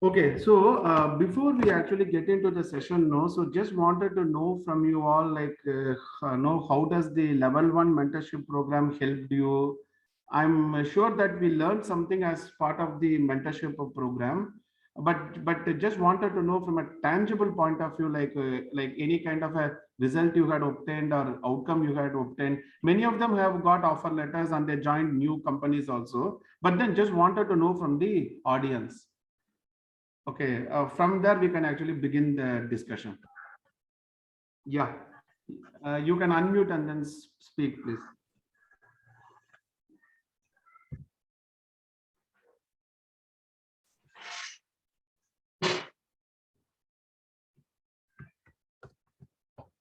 Okay, so before we actually get into the session, no, so just wanted to know from you all, like, know how does the level one mentorship program helped you? I'm sure that we learned something as part of the mentorship program, but just wanted to know from a tangible point of view, like any kind of a result you had obtained or outcome you had obtained. Many of them have got offer letters and they joined new companies also, but then just wanted to know from the audience. Okay, from there we can actually begin the discussion. Yeah, you can unmute and then speak, please.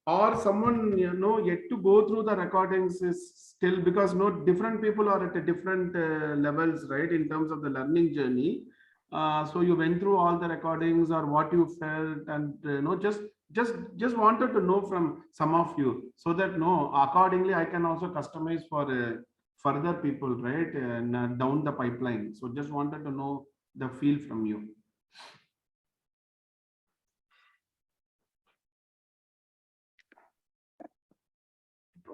Or someone yet to go through the recordings is still, because no different people are at a different levels, right, in terms of the learning journey. So you went through all the recordings or what you felt, and just wanted to know from some of you, so that no accordingly I can also customize for further people, right, and down the pipeline. So just wanted to know the feel from you.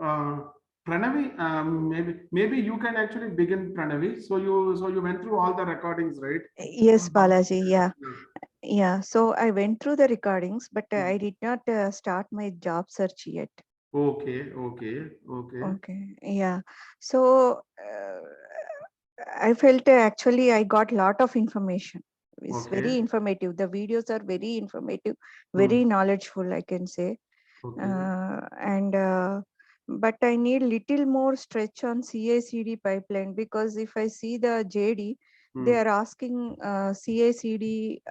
uh, Pranavi, maybe you can actually begin, Pranavi. So you went through all the recordings, right? Yes, Balaji. Yeah. Yeah. Yeah. So I went through the recordings, but I did not start my job search yet. Okay, okay, okay. Okay. Yeah. So I felt actually I got lot of information. It's very Okay. informative. The videos are very informative, Hmm. very knowledgeful, I can say. Okay. And but I need little more stretch on CI/CD pipeline, because if I see the JD, they Hmm. are asking CI/CD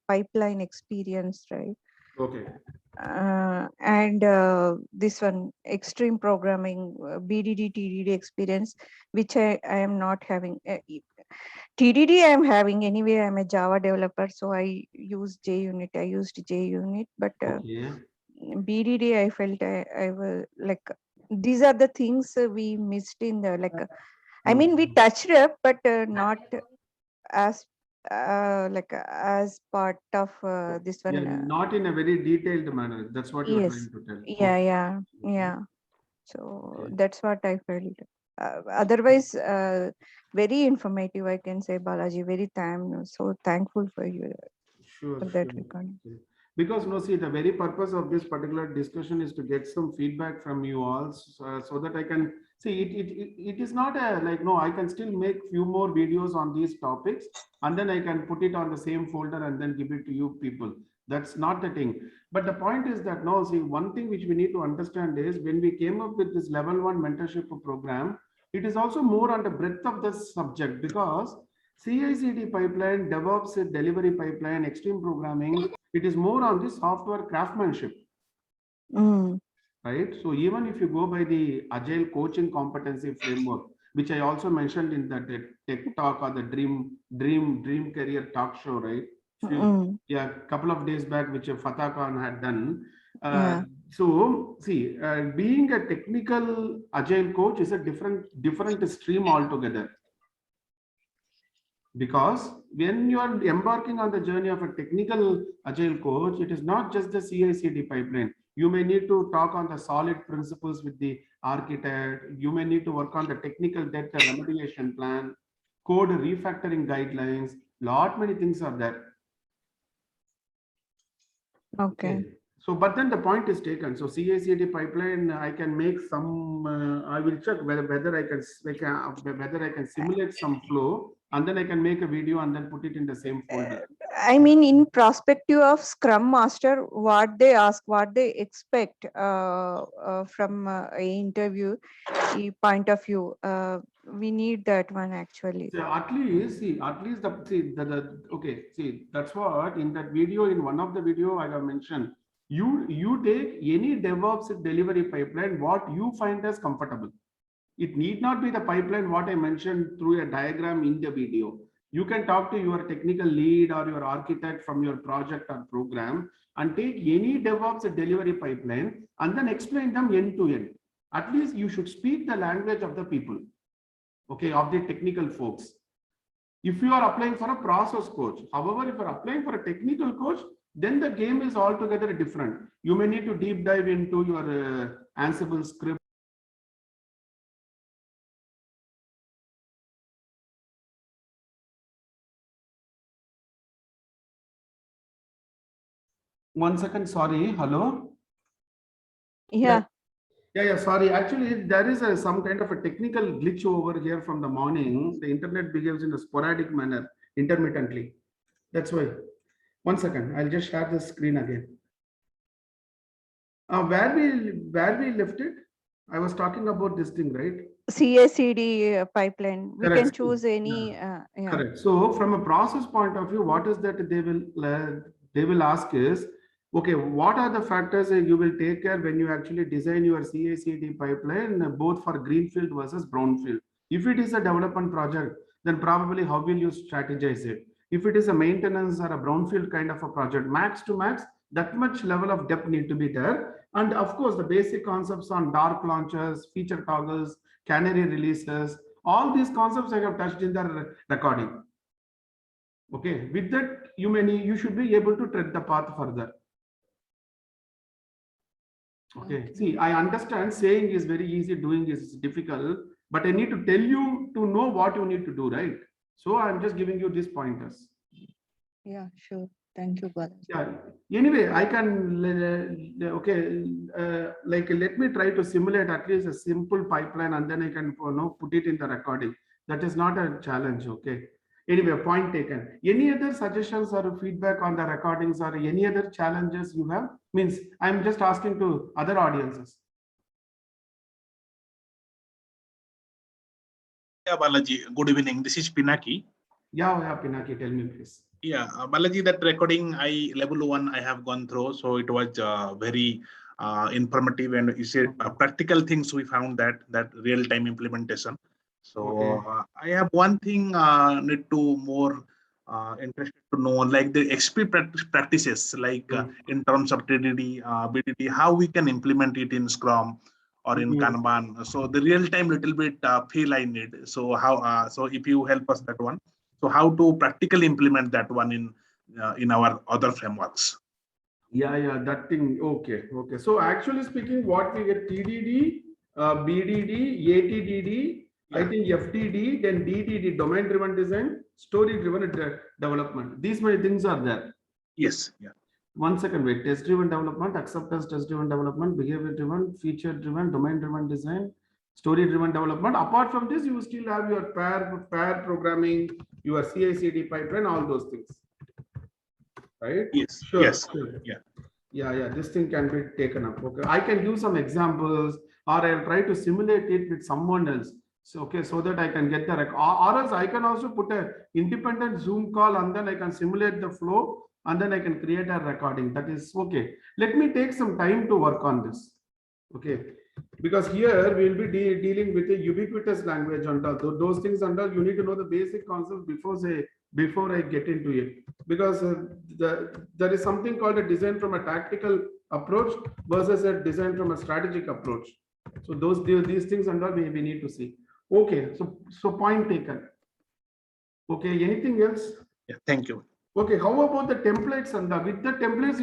pipeline experience, right? Okay. And this one extreme programming, BDD TDD experience, which I am not having. TDD I am having anyway. I'm a Java developer, so I use JUnit. I used JUnit, but Okay. BDD I felt I was like, these are the things we missed in the like. I Hmm. mean, we touched up, but not as as part of this Yeah, one. not in a very detailed manner. That's what you're Yes, trying to tell. yeah, Okay. yeah, Okay. yeah. So Okay. that's what I felt. Otherwise, very informative, I can say, Balaji. Very so thankful for you Sure, for that sure. recording. Okay. Because no, see, the very purpose of this particular discussion is to get some feedback from you all, so that I can see it. It is not a like, no, I can still make few more videos on these topics, and then I can put it on the same folder and then give it to you people. That's not the thing. But the point is that no, see, one thing which we need to understand is when we came up with this level one mentorship program, it is also more on the breadth of the subject, because CI/CD pipeline, DevOps delivery pipeline, extreme programming, it is more on the software craftsmanship, Mm, right? So even if you go by the agile coaching competency framework, which I also mentioned in the tech talk or the dream career talk show, right? mm, Yeah, couple of days back, which Fatah Khan had done. yeah. So see, being a technical agile coach is a different stream altogether, because when you are embarking on the journey of a technical agile coach, it is not just the CI/CD pipeline. You may need to talk on the solid principles with the architect. You may need to work on the technical debt remediation plan, code refactoring guidelines. Lot many things are there. Okay. Okay. So, but then the point is taken. So CI/CD pipeline, I can make some. I will check whether I can whether I can simulate some flow, and then I can make a video and then put it in the same folder. I mean, in perspective of Scrum Master, what they ask, what they expect from a interview point of view, we need that one actually. So at least the okay. See, that's what in that video, in one of the video I have mentioned. You take any DevOps delivery pipeline, what you find as comfortable. It need not be the pipeline what I mentioned through a diagram in the video. You can talk to your technical lead or your architect from your project or program and take any DevOps delivery pipeline and then explain them end to end. At least you should speak the language of the people, okay, of the technical folks. if you are applying for a process coach. However, if you're applying for a technical coach, then the game is altogether different. You may need to deep dive into your Ansible script. One second, sorry, hello? Yeah. Yeah, sorry. Actually, there is some kind of a technical glitch over here from the morning. The internet behaves in a sporadic manner, intermittently. That's why. One second, I'll just share the screen again. Where we left it, I was talking about this thing, right? CI/CD pipeline. We Correct. can choose any. Yeah. Yeah. Correct. So from a process point of view, what is that they will ask is, okay, what are the factors you will take care when you actually design your CI/CD pipeline, both for greenfield versus brownfield? If it is a development project, then probably how will you strategize it? If it is a maintenance or a brownfield kind of a project, max to max, that much level of depth need to be there. And of course, the basic concepts on dark launchers, feature toggles, canary releases, all these concepts I have touched in the recording. Okay, with that, you should be able to tread the path further. Okay, see, I understand saying is very easy, doing is difficult, but I need to tell you to know what you need to do, right? So I'm just giving you these pointers. Yeah, sure. Thank you, Balaji. Yeah. Anyway, I can like let me try to simulate at least a simple pipeline, and then I can put it in the recording. That is not a challenge. Okay. Anyway, point taken. Any other suggestions or feedback on the recordings or any other challenges you have? Means I'm just asking to other audiences. Yeah, Balaji, good evening. This is Pinaki. Yeah, Pinaki, tell me please. Yeah, Balaji, that recording level 1 I have gone through, so it was very informative, and you said practical things we found that real-time implementation. So Okay. I have one thing need to more interested to know, like the XP practices, like in terms of TDD, BDD, how we can implement it in Scrum or in Kanban. So the real-time little bit feel I need. So how? So if you help us that one. So how to practically implement that one in our other frameworks? Yeah, that thing. Okay. So actually speaking, what we get TDD, BDD, ATDD, I think FDD, then DDD, domain-driven design, story-driven development. These many things are there. Yes. Yeah. 1 second, wait. Test-driven development, acceptance test-driven development, behavior-driven, feature-driven, domain-driven design, story-driven development. Apart from this, you still have your pair programming, your CI/CD pipeline, all those things. Right? Yes. Sure. Yes. Sure. Yeah. This thing can be taken up. Okay, I can give some examples, or I'll try to simulate it with someone else. So okay, so that I can get the or else I can also put a independent Zoom call, and then I can simulate the flow, and then I can create a recording. That is okay. Let me take some time to work on this. Okay, because here we will be dealing with a ubiquitous language and all those things, and all you need to know the basic concepts before I get into it, because there is something called a design from a tactical approach versus a design from a strategic approach. So these things and all we need to see. Okay, so point taken. Okay, anything else? Yeah. Thank you. Okay, how about the templates and with the templates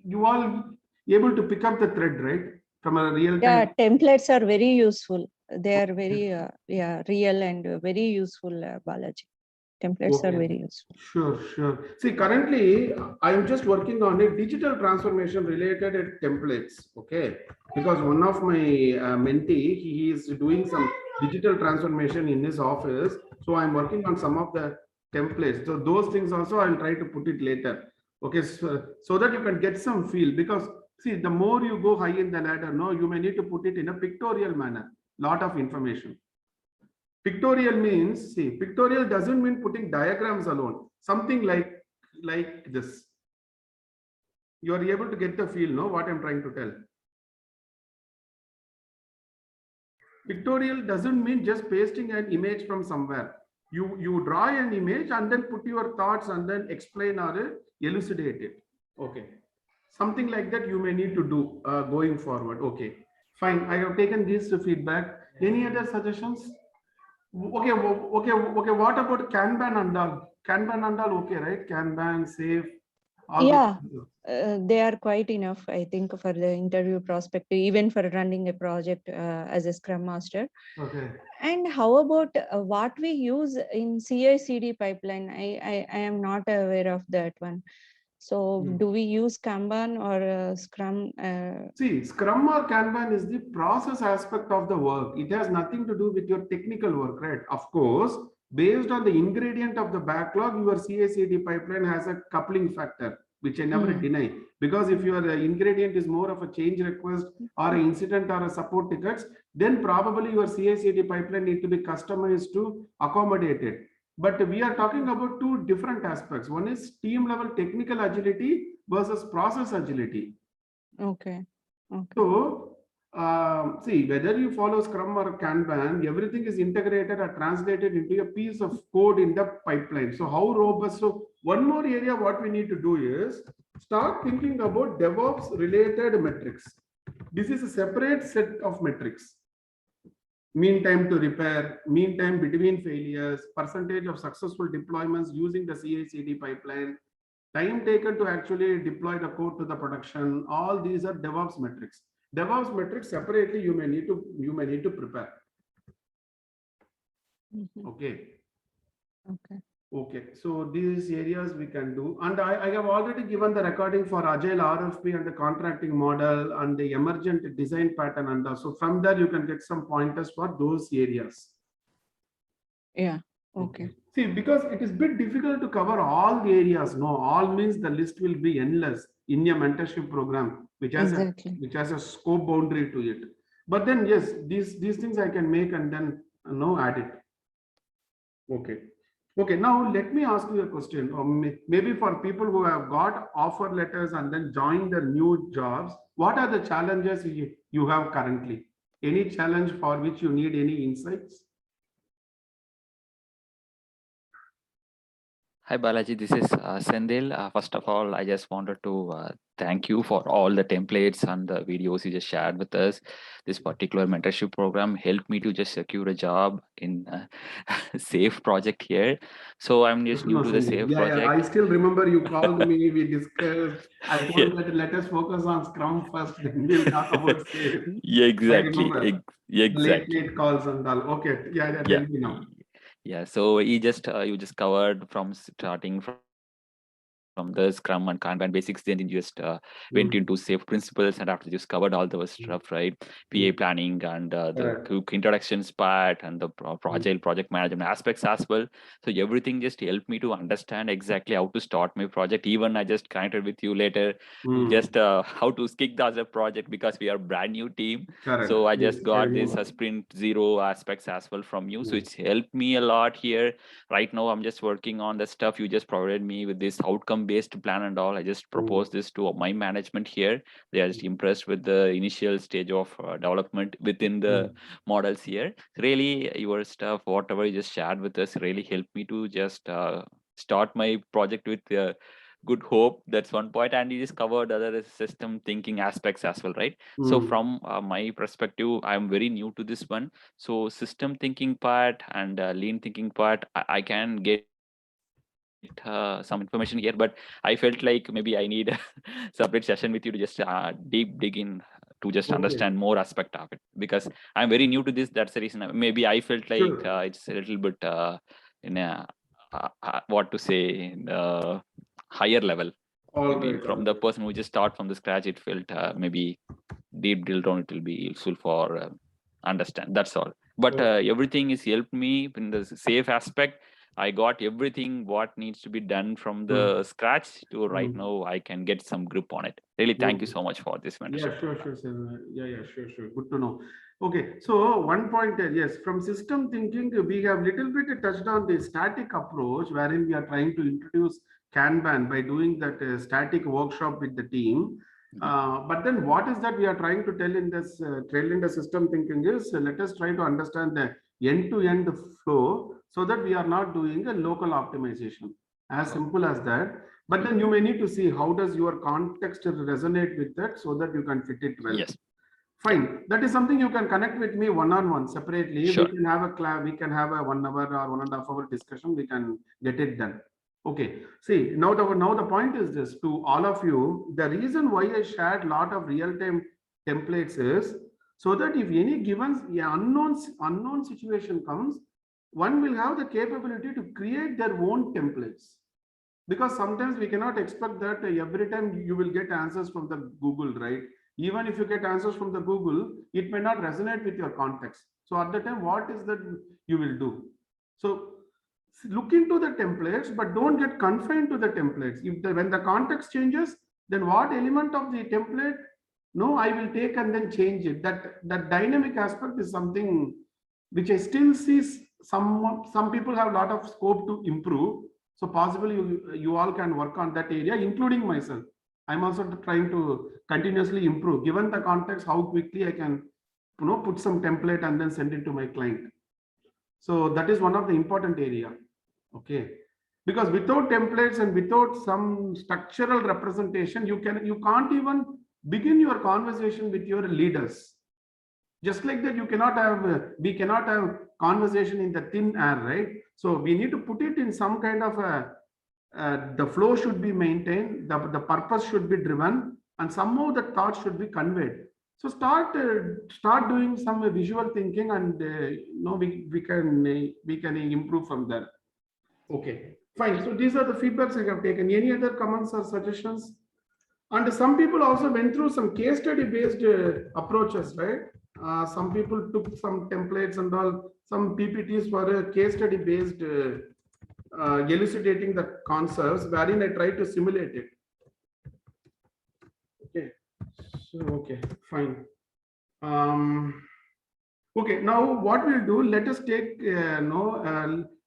you all able to pick up the thread, right? From a real time. Yeah, templates are very useful. They are very real and very useful, Balaji. Templates are very useful. Sure. See, currently I am just working on a digital transformation related templates. Okay, because one of my mentee, he is doing some digital transformation in his office. So I'm working on some of the templates. So those things also I'll try to put it later. Okay, so that you can get some feel, because see, the more you go high in the ladder, you may need to put it in a pictorial manner. Lot of information. Pictorial means, see, pictorial doesn't mean putting diagrams alone. Something like this. You are able to get the feel, no? What I'm trying to tell. Pictorial doesn't mean just pasting an image from somewhere. You draw an image and then put your thoughts and then explain or elucidate it. Okay. Something like that you may need to do going forward. Okay. Fine. I have taken this feedback. Any other suggestions? Okay, okay. What about Kanban and all? Kanban and all, okay, right? Kanban, safe, all Yeah, those. they are quite enough, I think, for the interview perspective, even for running a project as a Scrum Master. Okay. And how about what we use in CI/CD pipeline? I am not aware of that one. So do we use Kanban or Scrum? See, Scrum or Kanban is the process aspect of the work. It has nothing to do with your technical work, right? Of course, based on the ingredient of the backlog, your CI/CD pipeline has a coupling factor, which I never deny. Because if your ingredient is more of a change request or an incident or a support tickets, then probably your CI/CD pipeline need to be customized to accommodate it. But we are talking about two different aspects. One is team level technical agility versus process agility. Okay. Okay. So, see, whether you follow Scrum or Kanban, everything is integrated or translated into a piece of code in the pipeline. So, how robust? So, one more area what we need to do is start thinking about DevOps related metrics. This is a separate set of metrics. Mean time to repair, mean time between failures, percentage of successful deployments using the CI/CD pipeline, time taken to actually deploy the code to the production. All these are DevOps metrics. DevOps metrics separately you may need to prepare. Okay. Okay. Okay, so these areas we can do, and I have already given the recording for Agile RFP and the contracting model and the emergent design pattern, and so from there you can get some pointers for those areas. Yeah. Okay. See, because it is a bit difficult to cover all the areas. No, all means the list will be endless in a mentorship program, which has a scope boundary to it. But then yes, these things I can make and then add it. Okay. Okay, now let me ask you a question. Maybe for people who have got offer letters and then joined the new jobs, what are the challenges you have currently? Any challenge for which you need any insights? Hi Balaji, this is Sendil. First of all, I just wanted to thank you for all the templates and the videos you just shared with us. This particular mentorship program helped me to just secure a job in SAFE project here. So I'm just new to the SAFE project. Yeah, I still remember you called me, we discussed. I told that let us focus on Scrum first, then we'll talk about SAFE. Yeah, exactly. Exactly. Late calls and all. Okay, yeah, tell me now. Yeah, so you just covered from starting from the Scrum and Kanban basics, then you just went into SAFE principles, and after just covered all those stuff, right? PA planning and the quick introductions part and the project management aspects as well. So everything just helped me to understand exactly how to start my project. Even I just connected with you later, just how to kick the other project because we are a brand new team. So I just got this sprint zero aspects as well from you. So it's helped me a lot here. Right now, I'm just working on the stuff you just provided me with this outcome-based plan and all. I just proposed this to my management here. They are just impressed with the initial stage of development within the models here. Really, your stuff, whatever you just shared with us, really helped me to just start my project with good hope. That's one point. And you just covered other system thinking aspects as well, right? So from my perspective, I'm very new to this one. So system thinking part and lean thinking part, I can get some information here, but I felt like maybe I need a separate session with you to just deep dig in to just understand more aspect of it, because I'm very new to this. That's the reason maybe I felt like it's a little bit in a what to say, in the higher level. Maybe from the person who just start from the scratch, it felt maybe deep drill down, it will be useful for understand. That's all. But everything is helped me in the SAFE aspect. I got everything what needs to be done from the scratch to right now. I can get some grip on it. Really, thank you so much for this mentorship. Yeah, sure. Good to know. Okay, so one point, yes, from system thinking, we have little bit touched on the static approach, wherein we are trying to introduce Kanban by doing that static workshop with the team. But then what is that we are trying to tell in this trail in the system thinking is let us try to understand the end-to-end flow so that we are not doing a local optimization. As simple as that. But then you may need to see how does your context resonate with that so that you can fit it well. Yes. Fine. That is something you can connect with me one-on-one separately. Sure. We can have a class, we can have a 1 hour or 1.5 hour discussion. We can get it done. Okay. See, now the point is this to all of you. The reason why I shared a lot of real-time templates is so that if any given unknown situation comes, one will have the capability to create their own templates. Because sometimes we cannot expect that every time you will get answers from the Google, right? Even if you get answers from the Google, it may not resonate with your context. So at the time, what is that you will do? So look into the templates, but don't get confined to the templates. When the context changes, then what element of the template, no, I will take and then change it. That dynamic aspect is something which I still see some people have a lot of scope to improve. So possibly you all can work on that area, including myself. I'm also trying to continuously improve, given the context, how quickly I can, put some template and then send it to my client. So that is one of the important area. Okay. Because without templates and without some structural representation, you can't even begin your conversation with your leaders. Just like that, we cannot have conversation in the thin air, right? So we need to put it in some kind of the flow should be maintained, the purpose should be driven, and somehow the thought should be conveyed. So start doing some visual thinking, and we can improve from there. Okay, fine. So these are the feedbacks I have taken. Any other comments or suggestions? And some people also went through some case study based approaches, right? Some people took some templates and all, some PPTs for a case study based elucidating the concepts, wherein I try to simulate it. Okay, so okay, fine. Okay, now what we'll do, let us take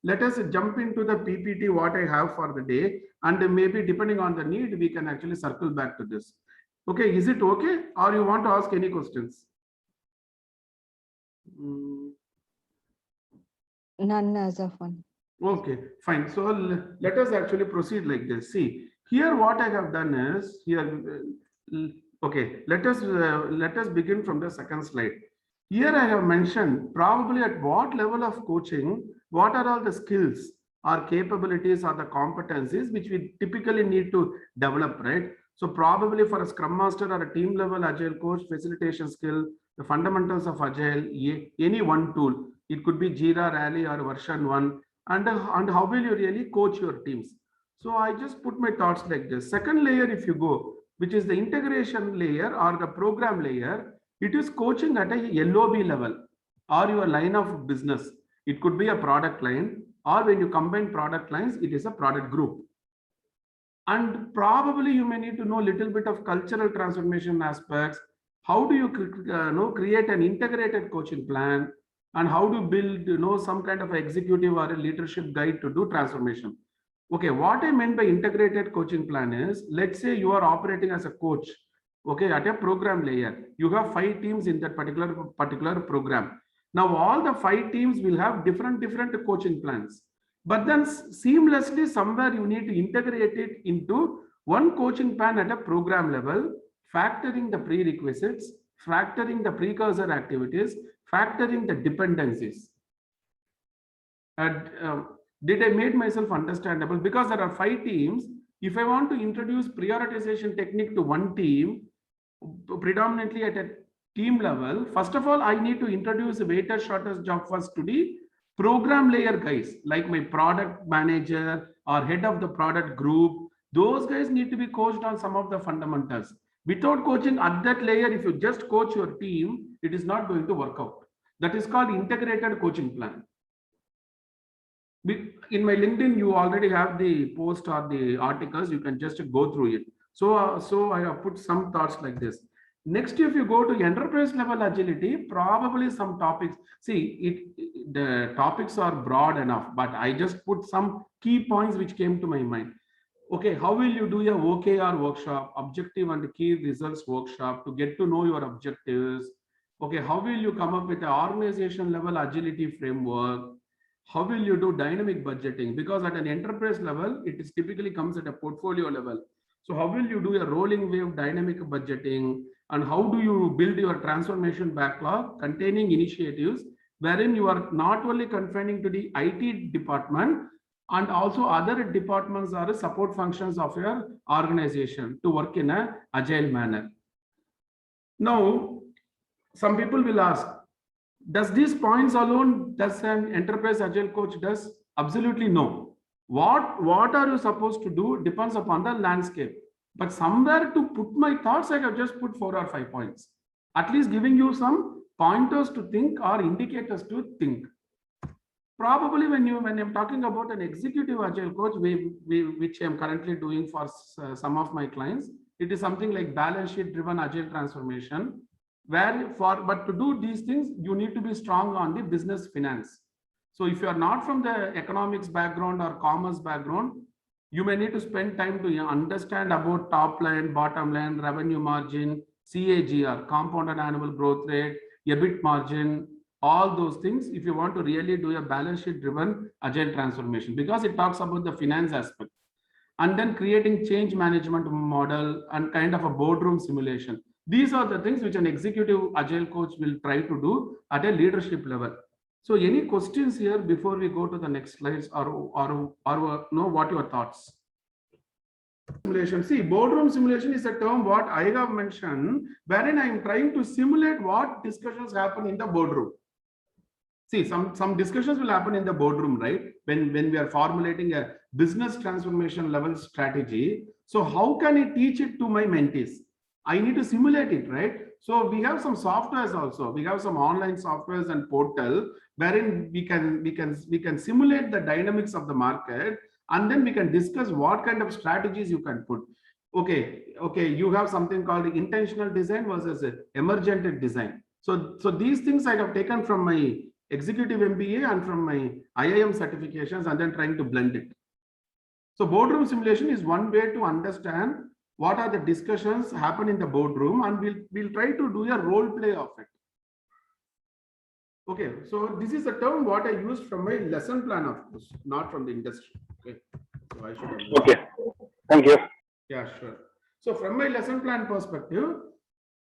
let us jump into the PPT what I have for the day, and maybe depending on the need, we can actually circle back to this. Okay, is it okay, or you want to ask any questions? None as of one. Okay, fine. So let us actually proceed like this. See, here what I have done is here. Okay, let us begin from the second slide. Here I have mentioned probably at what level of coaching, what are all the skills or capabilities or the competencies which we typically need to develop, right? So probably for a Scrum Master or a team level Agile coach, facilitation skill, the fundamentals of Agile, any one tool. It could be Jira, Rally, or version 1. And how will you really coach your teams? So I just put my thoughts like this. Second layer, if you go, which is the integration layer or the program layer, it is coaching at a LOB level or your line of business. It could be a product line, or when you combine product lines, it is a product group. And probably you may need to know a little bit of cultural transformation aspects. How do you create an integrated coaching plan, and how to build some kind of executive or a leadership guide to do transformation. Okay, what I meant by integrated coaching plan is, let's say you are operating as a coach, okay, at a program layer. You have 5 teams in that particular program. Now all the 5 teams will have different coaching plans, but then seamlessly somewhere you need to integrate it into one coaching plan at a program level, factoring the prerequisites, factoring the precursor activities, factoring the dependencies. And did I make myself understandable? Because there are 5 teams. If I want to introduce prioritization technique to one team, predominantly at a team level, first of all, I need to introduce a weighted shortest job first to the program layer guys, like my product manager or head of the product group. Those guys need to be coached on some of the fundamentals. Without coaching at that layer, if you just coach your team, it is not going to work out. That is called integrated coaching plan. In my LinkedIn, you already have the post or the articles. You can just go through it. So I have put some thoughts like this. Next, if you go to enterprise level agility, probably some topics. See, the topics are broad enough, but I just put some key points which came to my mind. Okay, how will you do your OKR workshop, objective and key results workshop to get to know your objectives? Okay, how will you come up with an organization level agility framework? How will you do dynamic budgeting? Because at an enterprise level, it is typically comes at a portfolio level. So how will you do a rolling wave dynamic budgeting? And how do you build your transformation backlog containing initiatives wherein you are not only confining to the IT department and also other departments or support functions of your organization to work in an agile manner. Now, some people will ask, does these points alone does an enterprise agile coach does? Absolutely no. What are you supposed to do depends upon the landscape. But somewhere to put my thoughts, I have just put 4 or 5 points, at least giving you some pointers to think or indicators to think. Probably when I'm talking about an executive agile coach, which I'm currently doing for some of my clients, it is something like balance sheet driven agile transformation, but to do these things, you need to be strong on the business finance. So if you are not from the economics background or commerce background, you may need to spend time to understand about top line, bottom line, revenue margin, CAGR, compounded annual growth rate, EBIT margin, all those things if you want to really do a balance sheet driven agile transformation, because it talks about the finance aspect. And then creating change management model and kind of a boardroom simulation. These are the things which an executive agile coach will try to do at a leadership level. So any questions here before we go to the next slides, or know what your thoughts? Simulation. See, boardroom simulation is a term what I have mentioned, wherein I am trying to simulate what discussions happen in the boardroom. See, some discussions will happen in the boardroom, right? When we are formulating a business transformation level strategy. So how can I teach it to my mentees? I need to simulate it, right? So we have some softwares also. We have some online softwares and portal wherein we can simulate the dynamics of the market, and then we can discuss what kind of strategies you can put. Okay, you have something called intentional design versus emergent design. So these things I have taken from my executive MBA and from my IIM certifications, and then trying to blend it. So boardroom simulation is one way to understand what are the discussions happen in the boardroom, and we'll try to do a role play of it. Okay, so this is a term what I used from my lesson plan, of course, not from the industry. Okay, so I should have. Okay, thank you. Yeah, sure. So from my lesson plan perspective,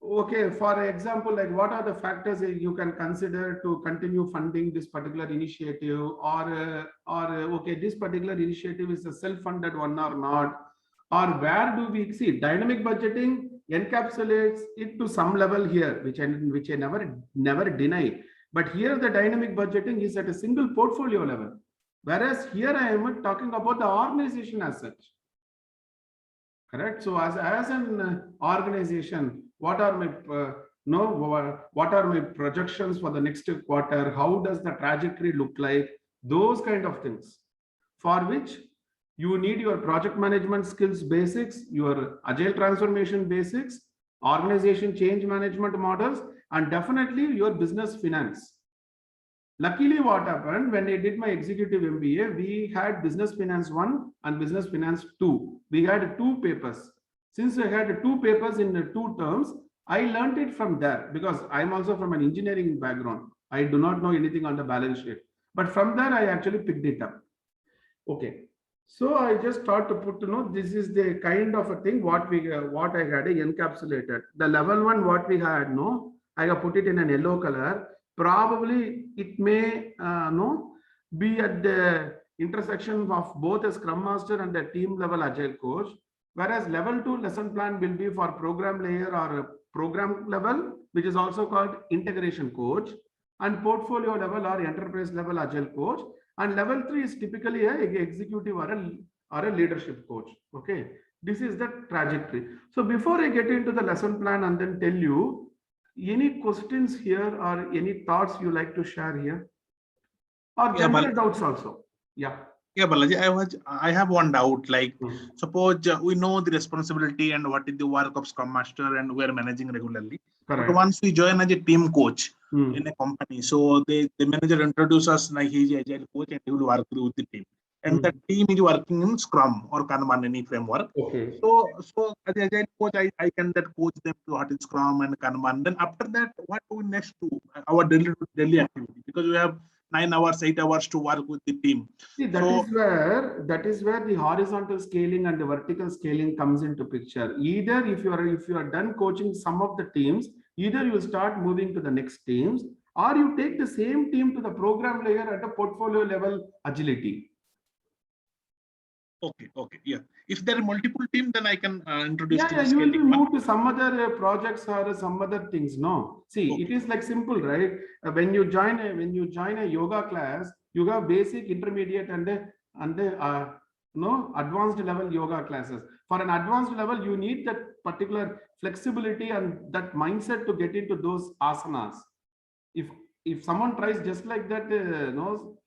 okay, for example, like what are the factors you can consider to continue funding this particular initiative, or okay, this particular initiative is a self-funded one or not, or where do we see dynamic budgeting encapsulates it to some level here, which I never deny. But here the dynamic budgeting is at a single portfolio level, whereas here I am talking about the organization as such. Correct. So as an organization, what are my what are my projections for the next quarter? How does the trajectory look like? Those kind of things, for which you need your project management skills basics, your agile transformation basics, organization change management models, and definitely your business finance. Luckily, what happened when I did my executive MBA, we had business finance 1 and business finance 2. We had 2 papers. Since I had 2 papers in 2 terms, I learned it from there, because I'm also from an engineering background. I do not know anything on the balance sheet, but from there I actually picked it up. Okay, so I just thought to put, this is the kind of a thing what I had encapsulated. The level 1 what we had, I have put it in an yellow color. Probably it may be at the intersection of both a scrum master and a team level agile coach, whereas level 2 lesson plan will be for program layer or a program level, which is also called integration coach, and portfolio level or enterprise level agile coach, and level 3 is typically a executive or a leadership coach. Okay, this is the trajectory. So before I get into the lesson plan and then tell you, any questions here or any thoughts you like to share here, or general doubts also? Yeah, Balaji, I have one doubt. Like, suppose we know the responsibility and what is the work of Scrum Master, and we are managing regularly. correct. But once we join as a team coach in a company, so the manager introduces us like he's an agile coach and he will work with the team. And the team is working in Scrum or Kanban, any framework. Okay. So as an agile coach, I can coach them to what is Scrum and Kanban. Then after that, what do we next do? Our daily activity, because we have 9 hours, 8 hours to work with the team. See, that is where the horizontal scaling and the vertical scaling comes into picture. Either if you are done coaching some of the teams, either you start moving to the next teams, or you take the same team to the program layer at a portfolio level agility. Okay, yeah. If there are multiple teams, then I can introduce. Yeah, you will move to some other projects or some other things. No, see, Okay. it is like simple, right? When you join a yoga class, you have basic, intermediate, and advanced level yoga classes. For an advanced level, you need that particular flexibility and that mindset to get into those asanas. If someone tries just like that,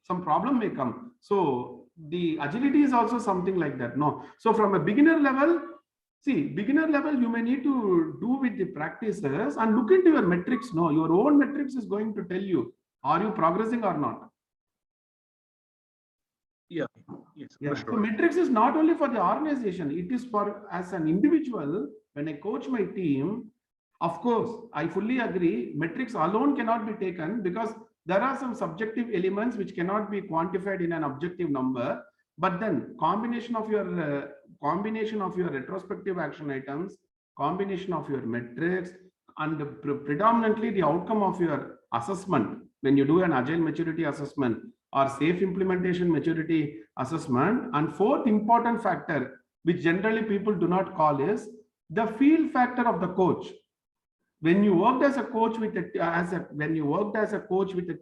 some problem may come. So the agility is also something like that. No, so from a beginner level, you may need to do with the practices and look into your metrics. No, your own metrics is going to tell you, are you progressing or not? Yeah, yes. Yeah. So metrics is not only for the organization, it is for as an individual. When I coach my team, of course, I fully agree, metrics alone cannot be taken because there are some subjective elements which cannot be quantified in an objective number. But then combination of your retrospective action items, combination of your metrics, and predominantly the outcome of your assessment when you do an agile maturity assessment or safe implementation maturity assessment. And fourth important factor, which generally people do not call, is the feel factor of the coach. When you worked as a coach with a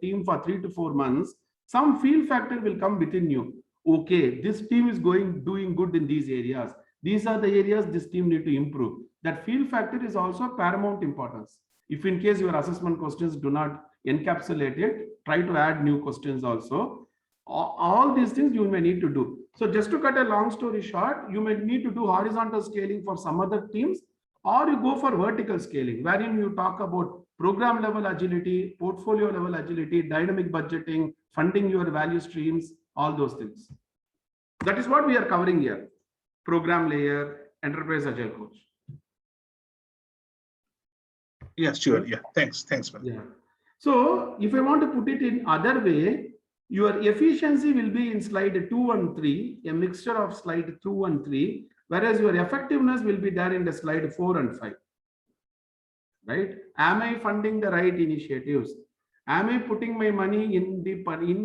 team for 3 to 4 months, some feel factor will come within you. Okay, this team is doing good in these areas. These are the areas this team need to improve. That feel factor is also paramount importance. If in case your assessment questions do not encapsulate it, try to add new questions also. All these things you may need to do. So just to cut a long story short, you may need to do horizontal scaling for some other teams, or you go for vertical scaling, wherein you talk about program level agility, portfolio level agility, dynamic budgeting, funding your value streams, all those things. That is what we are covering here. Program layer, enterprise agile coach. Yeah, sure. Yeah, thanks, man. Yeah. So if I want to put it in other way, your efficiency will be in slide 2 and 3, a mixture of slide 2 and 3. Whereas your effectiveness will be there in the slide 4 and 5, right? Am I funding the right initiatives? Am I putting my money in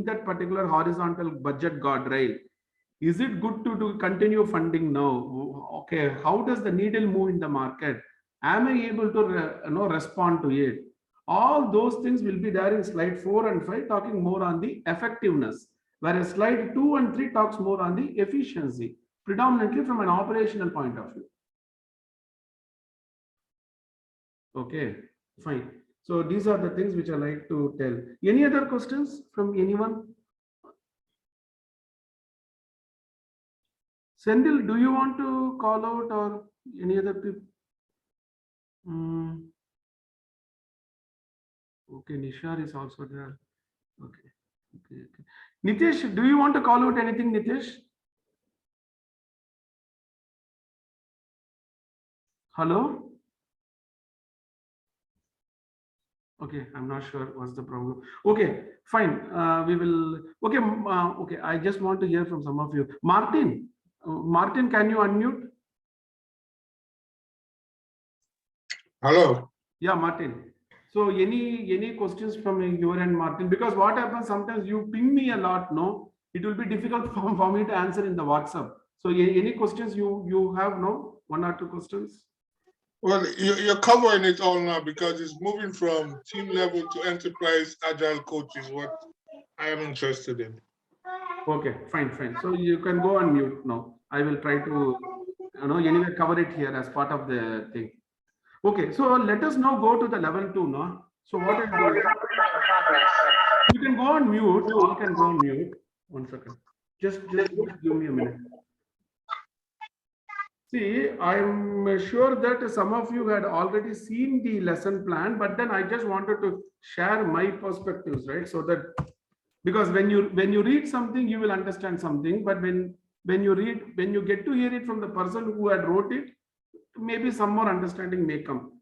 that particular horizontal budget guardrail? Is it good to continue funding now? Okay, how does the needle move in the market? Am I able to respond to it? All those things will be there in slide 4 and 5, talking more on the effectiveness, whereas slide 2 and 3 talks more on the efficiency, predominantly from an operational point of view. Okay, fine. So these are the things which I like to tell. Any other questions from anyone? Sendil, do you want to call out or any other people? Okay, Nishar is also there. Okay. Nitish, do you want to call out anything, Nitish? Hello? Okay, I'm not sure what's the problem. Okay, fine. We will. Okay, okay. I just want to hear from some of you. Martin, can you unmute? Hello. Yeah, Martin. So any questions from your end, Martin? Because what happens sometimes you ping me a lot. No, it will be difficult for me to answer in the WhatsApp. So any questions you have? No, 1 or 2 questions. Well, you're covering it all now because it's moving from team level to enterprise agile coaching, what I am interested in. Okay, fine. So you can go on mute now. I will try to, anyway cover it here as part of the thing. Okay, so let us now go to the level 2 now. So what is you can go on mute. You can go on mute. 1 second. Just give me a minute. See, I'm sure that some of you had already seen the lesson plan, but then I just wanted to share my perspectives, right? So that because when you read something, you will understand something, but when you get to hear it from the person who had wrote it, maybe some more understanding may come.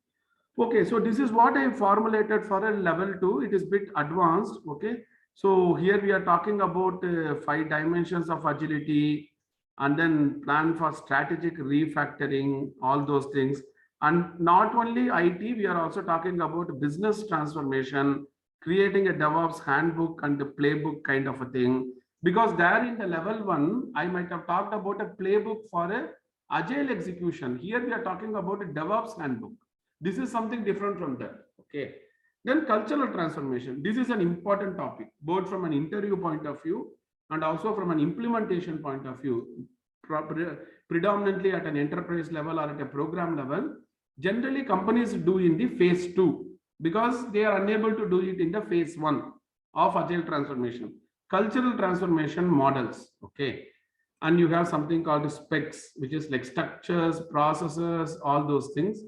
Okay, so this is what I formulated for a level 2. It is a bit advanced. Okay, So here we are talking about 5 dimensions of agility, and then plan for strategic refactoring, all those things. And not only IT, we are also talking about business transformation, creating a DevOps handbook and a playbook kind of a thing. Because there in the level 1, I might have talked about a playbook for a agile execution. Here we are talking about a DevOps handbook. This is something different from that. Okay. Then cultural transformation. This is an important topic, both from an interview point of view and also from an implementation point of view, predominantly at an enterprise level or at a program level. Generally, companies do in the phase 2 because they are unable to do it in the phase 1 of agile transformation. Cultural transformation models, okay. And you have something called specs, which is like structures, processes, all those things.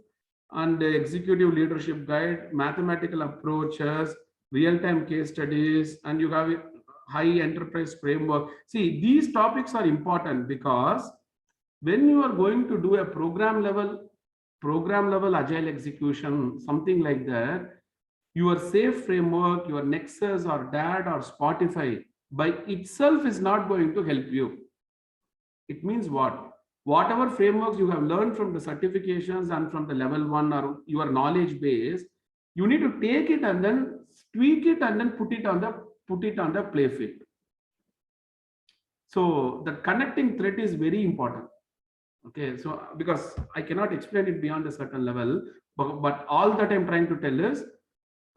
And the executive leadership guide, mathematical approaches, real-time case studies, and you have a high enterprise framework. See, these topics are important because when you are going to do a program level agile execution, something like that, your SAFe framework, your Nexus or DAD or Spotify by itself is not going to help you. It means what? Whatever frameworks you have learned from the certifications and from the level 1 or your knowledge base, you need to take it and then tweak it and then put it on the play field. So the connecting thread is very important. Okay, so because I cannot explain it beyond a certain level, but all that I'm trying to tell is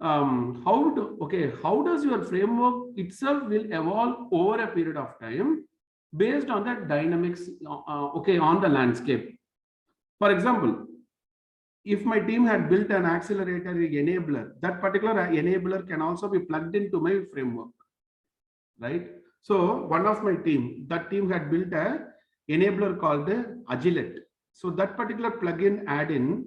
how does your framework itself will evolve over a period of time based on the dynamics on the landscape. For example, if my team had built an accelerator enabler, that particular enabler can also be plugged into my framework, right? So one of my team, that team had built a enabler called the Agilette. So that particular plugin add-in,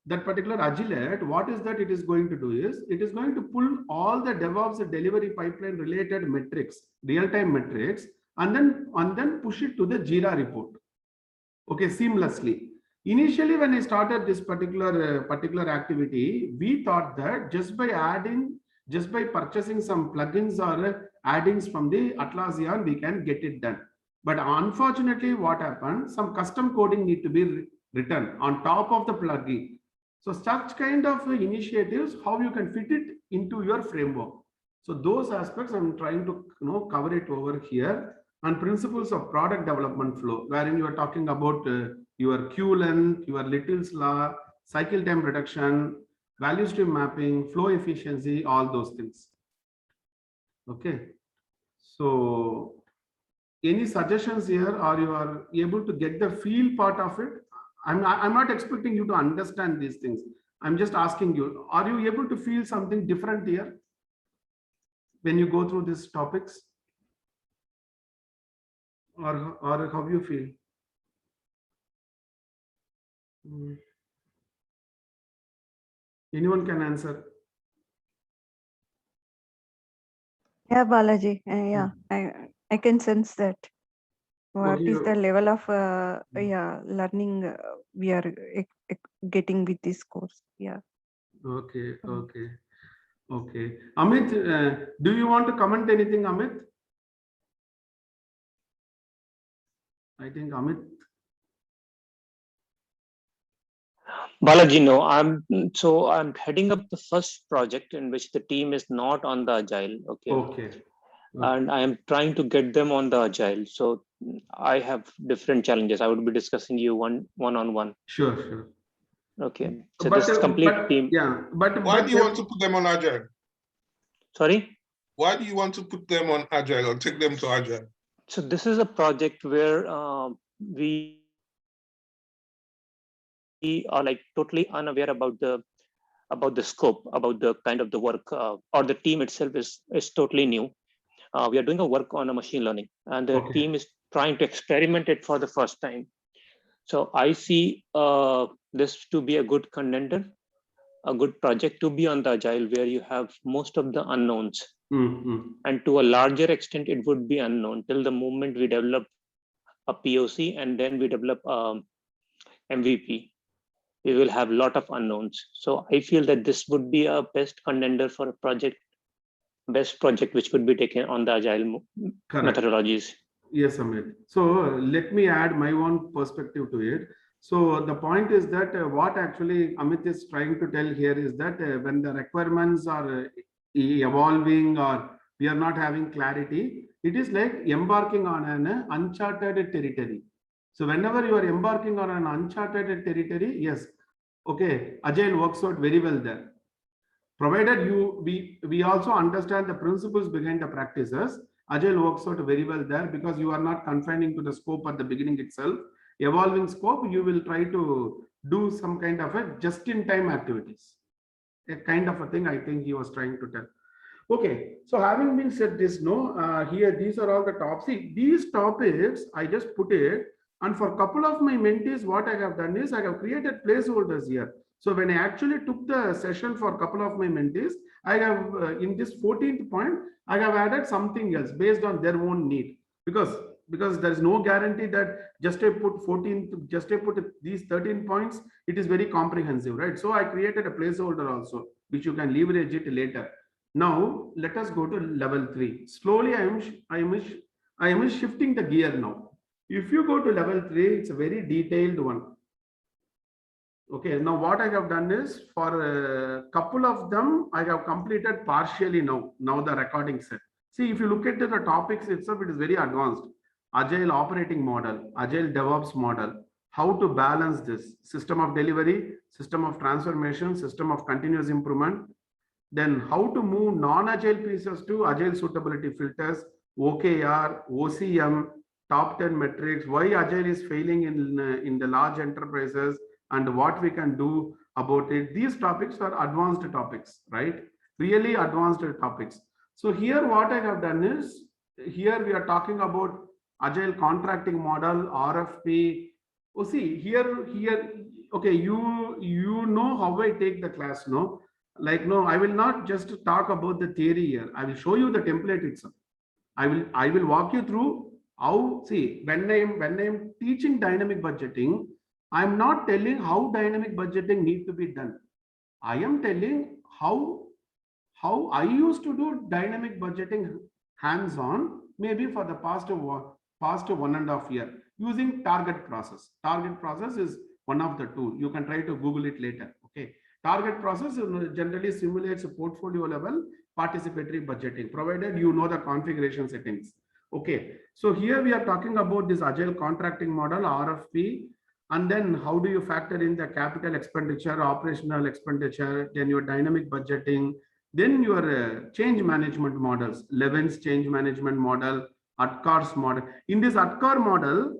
that particular Agilette, what is that it is going to do is, it is going to pull all the DevOps delivery pipeline related metrics, real-time metrics, and then push it to the Jira report, okay, seamlessly. Initially, when I started this particular activity, we thought that just by purchasing some plugins or add-ins from the Atlassian, we can get it done. But unfortunately, what happened? Some custom coding need to be written on top of the plugin. So such kind of initiatives, how you can fit it into your framework. So those aspects I'm trying to cover it over here. And principles of product development flow, wherein you are talking about your queue length, your Little's law, cycle time reduction, value stream mapping, flow efficiency, all those things. Okay. So any suggestions here, or you are able to get the feel part of it? I'm not expecting you to understand these things. I'm just asking you, are you able to feel something different here when you go through these topics? Or how you feel? Anyone can answer. Yeah, Balaji. Yeah, I can sense that. What is the level of learning we are getting with this course? Yeah. Okay. Amit, do you want to comment anything, Amit? I think Amit. Balaji, no, I'm heading up the first project in which the team is not on the agile. Okay. And I am trying to get them on the agile. So I have different challenges. I would be discussing you one-on-one. Sure. Okay. So this complete team. Yeah, but why do you want to put them on agile? Sorry? Why do you want to put them on agile or take them to agile? So this is a project where we are like totally unaware about the scope, about the kind of the work, or the team itself is totally new. We are doing a work on a machine learning, and the team is trying to experiment it for the first time. So I see this to be a good contender, a good project to be on the agile, where you have most of the unknowns. And to a larger extent, it would be unknown till the moment we develop a POC and then we develop MVP. We will have a lot of unknowns. So I feel that this would be a best contender for a project best project which could be taken on the agile Correct. methodologies. Yes, Amit. So let me add my own perspective to it. So the point is that what actually Amit is trying to tell here is that when the requirements are evolving or we are not having clarity, it is like embarking on an uncharted territory. So whenever you are embarking on an uncharted territory, yes, okay, Agile works out very well there. Provided we also understand the principles behind the practices, Agile works out very well there because you are not confining to the scope at the beginning itself. Evolving scope, you will try to do some kind of a just-in-time activities. A kind of a thing I think he was trying to tell. Okay, so having been said this, here these are all the topics. See, these topics I just put it, and for a couple of my mentees, what I have done is I have created placeholders here. So when I actually took the session for a couple of my mentees, I have in this 14th point, I have added something else based on their own need, because there is no guarantee that just I put 14, just I put these 13 points, it is very comprehensive, right? So I created a placeholder also, which you can leverage it later. Now let us go to level 3. Slowly I am shifting the gear now. If you go to level 3, it's a very detailed one. Okay, now what I have done is for a couple of them, I have completed partially now the recording set. See, if you look at the topics itself, it is very advanced. Agile operating model, Agile DevOps model, how to balance this system of delivery, system of transformation, system of continuous improvement, then how to move non-Agile pieces to Agile suitability filters, OKR, OCM, top 10 metrics, why Agile is failing in the large enterprises, and what we can do about it. These topics are advanced topics, right? Really advanced topics. So here what I have done is, here we are talking about Agile contracting model, RFP. Oh, see, here, okay, you know how I take the class, no? Like, no, I will not just talk about the theory here. I will show you the template itself. I will walk you through how, see, when I'm teaching dynamic budgeting, I'm not telling how dynamic budgeting need to be done. I am telling how I used to do dynamic budgeting hands-on, maybe for the past 1.5 years, using target process. Target process is one of the two. You can try to Google it later. Okay. Target process generally simulates a portfolio level participatory budgeting, provided you know the configuration settings. Okay. So here we are talking about this Agile contracting model, RFP. And then how do you factor in the capital expenditure, operational expenditure, then your dynamic budgeting, then your change management models, Levin's change management model, Atkar's model. In this Atkar model,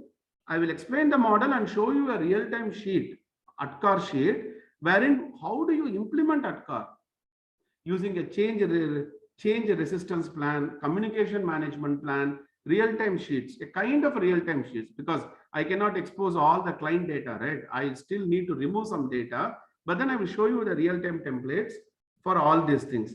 I will explain the model and show you a real-time sheet, Atkar sheet, wherein how do you implement Atkar using a change resistance plan, communication management plan, real-time sheets, a kind of real-time sheets, because I cannot expose all the client data, right? I still need to remove some data, but then I will show you the real-time templates for all these things.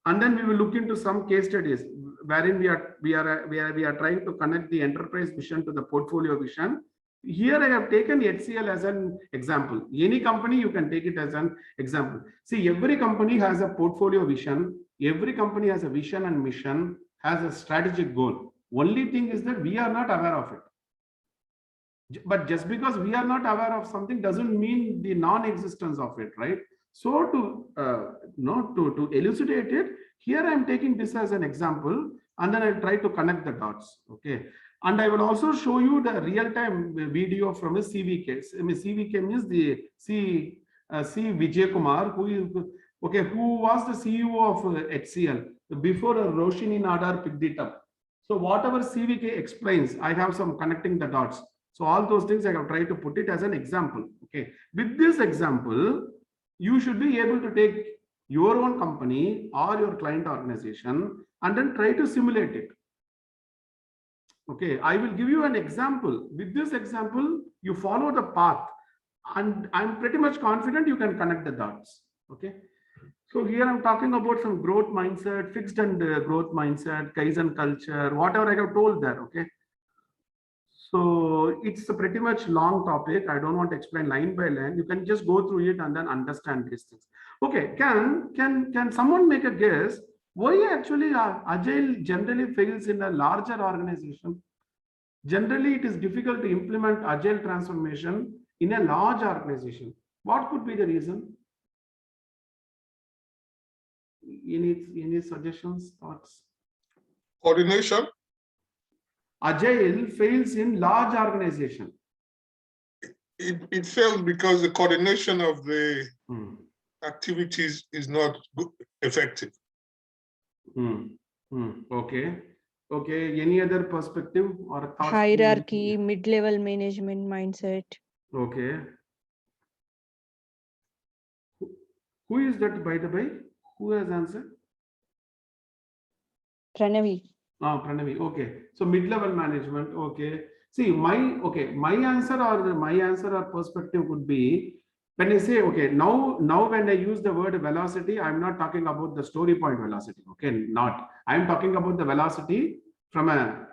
And then we will look into some case studies wherein we are trying to connect the enterprise vision to the portfolio vision. Here I have taken HCL as an example. Any company, you can take it as an example. See, every company has a portfolio vision. Every company has a vision and mission, has a strategic goal. Only thing is that we are not aware of it. But just because we are not aware of something doesn't mean the non-existence of it, right? So to elucidate it, here I'm taking this as an example, and then I'll try to connect the dots. Okay. And I will also show you the real-time video from a CVK. I mean, CVK means the C Vijay Kumar, who was the CEO of HCL before Roshini Nadar picked it up. So whatever CVK explains, I have some connecting the dots. So all those things I have tried to put it as an example. Okay. With this example, you should be able to take your own company or your client organization and then try to simulate it. Okay, I will give you an example. With this example, you follow the path, and I'm pretty much confident you can connect the dots. Okay, so here I'm talking about some growth mindset, fixed and growth mindset, Kaizen culture, whatever I have told there. Okay, so it's a pretty much long topic. I don't want to explain line by line. You can just go through it and then understand these things. Okay, can someone make a guess? Why actually Agile generally fails in a larger organization? Generally, it is difficult to implement Agile transformation in a large organization. What could be the reason? Any suggestions, thoughts? Coordination. Agile fails in large organization. It fails because the coordination of the Hmm. activities is not effective. Okay. Okay. Any other perspective or thoughts? Hierarchy, mid-level management mindset. Okay. Who is that, by the way? Who has answered? Pranavi. Pranavi. Okay. So mid-level management. Okay. See, my answer or perspective would be, when I say, okay, now when I use the word velocity, I'm not talking about the story point velocity. Okay, not. I'm talking about the velocity from a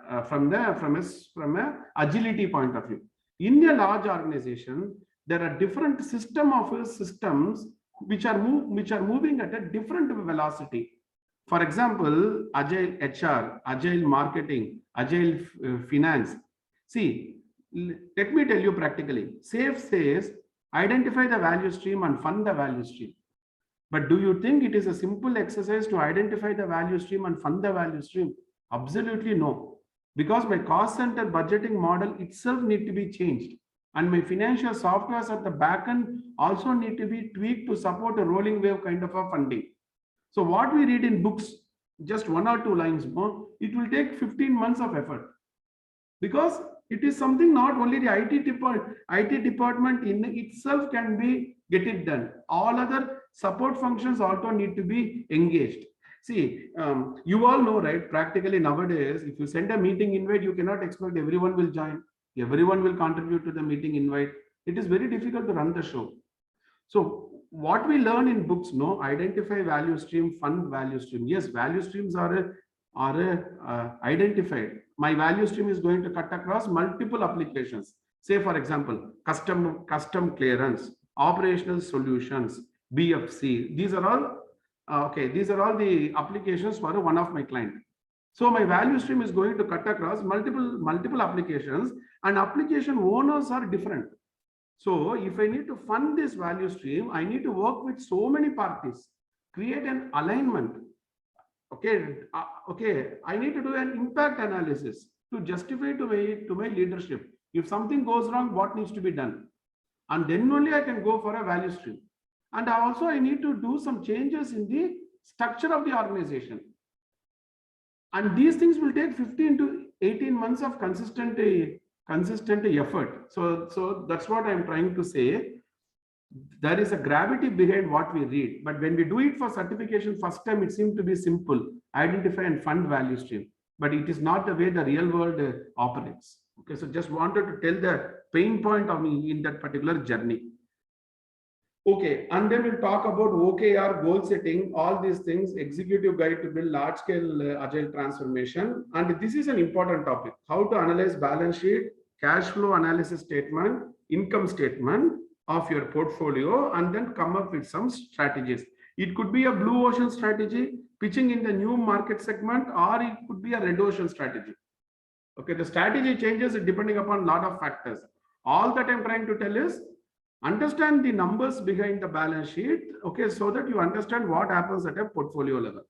agility point of view. In a large organization, there are different systems which are moving at a different velocity. For example, agile HR, agile marketing, agile finance. See, let me tell you practically. SAFe says identify the value stream and fund the value stream. But do you think it is a simple exercise to identify the value stream and fund the value stream? Absolutely no. Because my cost center budgeting model itself need to be changed. And my financial softwares at the back end also need to be tweaked to support a rolling wave kind of a funding. So what we read in books, just 1 or 2 lines more, it will take 15 months of effort. Because it is something not only the IT department in itself can get it done. All other support functions also need to be engaged. See, you all know, right? Practically nowadays, if you send a meeting invite, you cannot expect everyone will join. Everyone will contribute to the meeting invite. It is very difficult to run the show. So what we learn in books, no, identify value stream, fund value stream. Yes, value streams are identified. My value stream is going to cut across multiple applications. Say, for example, custom clearance, operational solutions, BFC. These are all These are all the applications for one of my client. So my value stream is going to cut across multiple applications, and application owners are different. So if I need to fund this value stream, I need to work with so many parties, create an alignment. Okay, I need to do an impact analysis to justify to my leadership. If something goes wrong, what needs to be done? And then only I can go for a value stream. And also I need to do some changes in the structure of the organization. And these things will take 15 to 18 months of consistent effort. So that's what I'm trying to say. There is a gravity behind what we read, but when we do it for certification first time, it seemed to be simple: identify and fund value stream. But it is not the way the real world operates. Okay, so just wanted to tell the pain point of me in that particular journey. Okay, and then we'll talk about OKR, goal setting, all these things, executive guide to build large scale agile transformation. And this is an important topic: how to analyze balance sheet, cash flow analysis statement, income statement of your portfolio, and then come up with some strategies. It could be a blue ocean strategy, pitching in the new market segment, or it could be a red ocean strategy. Okay, the strategy changes depending upon a lot of factors. All that I'm trying to tell is understand the numbers behind the balance sheet, okay, so that you understand what happens at a portfolio level.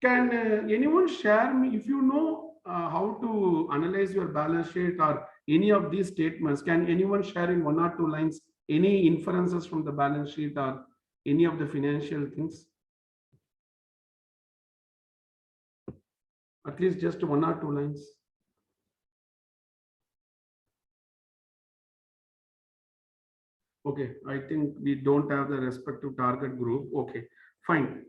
Can anyone share me, if you know how to analyze your balance sheet or any of these statements, can anyone share in 1 or 2 lines any inferences from the balance sheet or any of the financial things? At least just 1 or 2 lines. Okay, I think we don't have the respective target group. Okay, fine.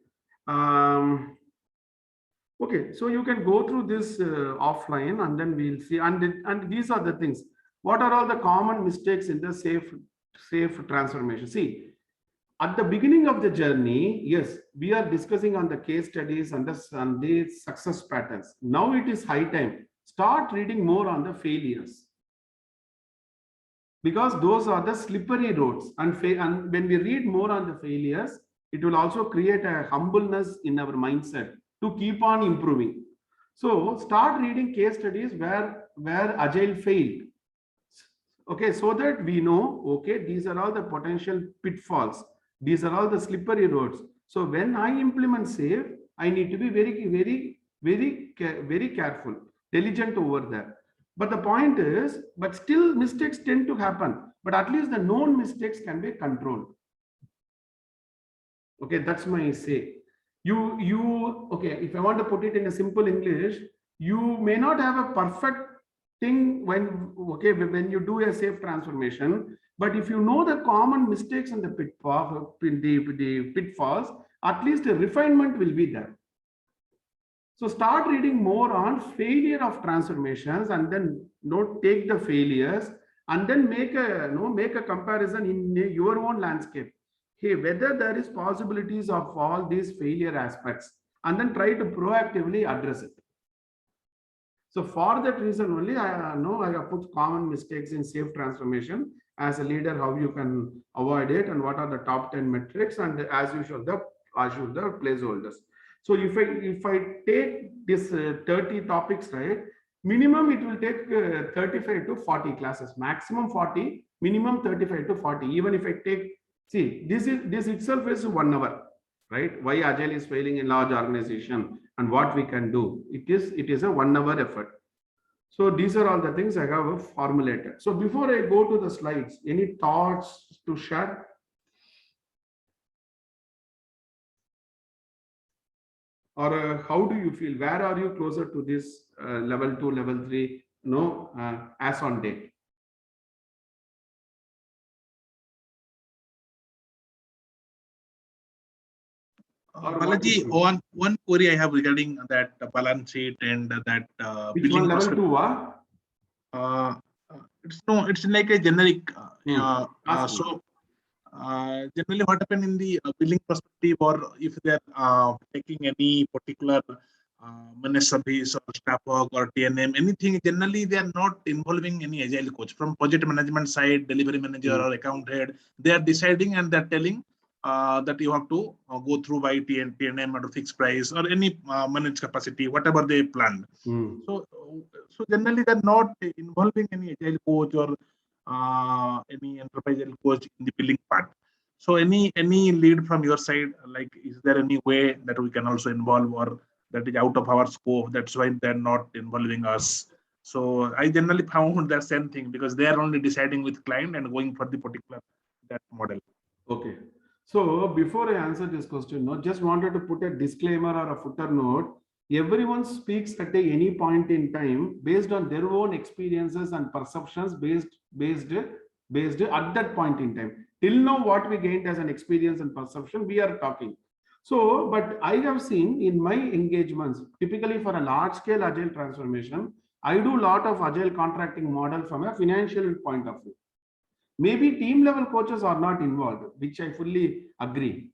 Okay, so you can go through this offline, and then we'll see. And these are the things. What are all the common mistakes in the SAFe transformation? See, at the beginning of the journey, yes, we are discussing on the case studies and the success patterns. Now it is high time. Start reading more on the failures, because those are the slippery roads. And when we read more on the failures, It will also create a humbleness in our mindset to keep on improving. So start reading case studies where Agile failed. Okay, so that we know, okay, these are all the potential pitfalls. These are all the slippery roads. So when I implement SAFe, I need to be very careful, diligent over there. But the point is, but still mistakes tend to happen. But at least the known mistakes can be controlled. Okay, that's my say. Okay, if I want to put it in a simple English, you may not have a perfect thing when you do a SAFe transformation, but if you know the common mistakes and the pitfalls, at least a refinement will be there. So start reading more on failure of transformations, and then take the failures and then make a comparison in your own landscape. Hey, whether there is possibilities of all these failure aspects, and then try to proactively address it. So for that reason only, I have put common mistakes in SAFe transformation as a leader, how you can avoid it, and what are the top 10 metrics, and as usual, the placeholders. So if I take this 30 topics, right, minimum it will take 35 to 40 classes, maximum 40, minimum 35 to 40. Even if I take, see, this itself is 1 hour, right? Why Agile is failing in large organization and what we can do. It is a 1 hour effort. So these are all the things I have formulated. So before I go to the slides, any thoughts to share? Or how do you feel? Where are you closer to this level 2, level 3, as on date? Balaji, one query I have regarding that balance sheet and that Which one, level 2? It's like a generic. Ask me. So generally, what happen in the billing perspective, or if they're taking any particular managed service or staff work or TNM, anything, generally they are not involving any Agile coach from project management side, delivery manager or account head. They are deciding and they're telling that you have to go through by TNM at a fixed price or any managed capacity, whatever they planned. So generally they're not involving any Agile coach or any enterprise Agile coach in the billing part. So any lead from your side, like, is there any way that we can also involve, or that is out of our scope? That's why they're not involving us. So I generally found the same thing, because they are only deciding with client and going for the particular that model. Okay. So before I answer this question, just wanted to put a disclaimer or a footer note. Everyone speaks at any point in time based on their own experiences and perceptions based at that point in time. Till now, what we gained as an experience and perception, we are talking. So, but I have seen in my engagements, typically for a large scale Agile transformation, I do a lot of Agile contracting model from a financial point of view. Maybe team level coaches are not involved, which I fully agree.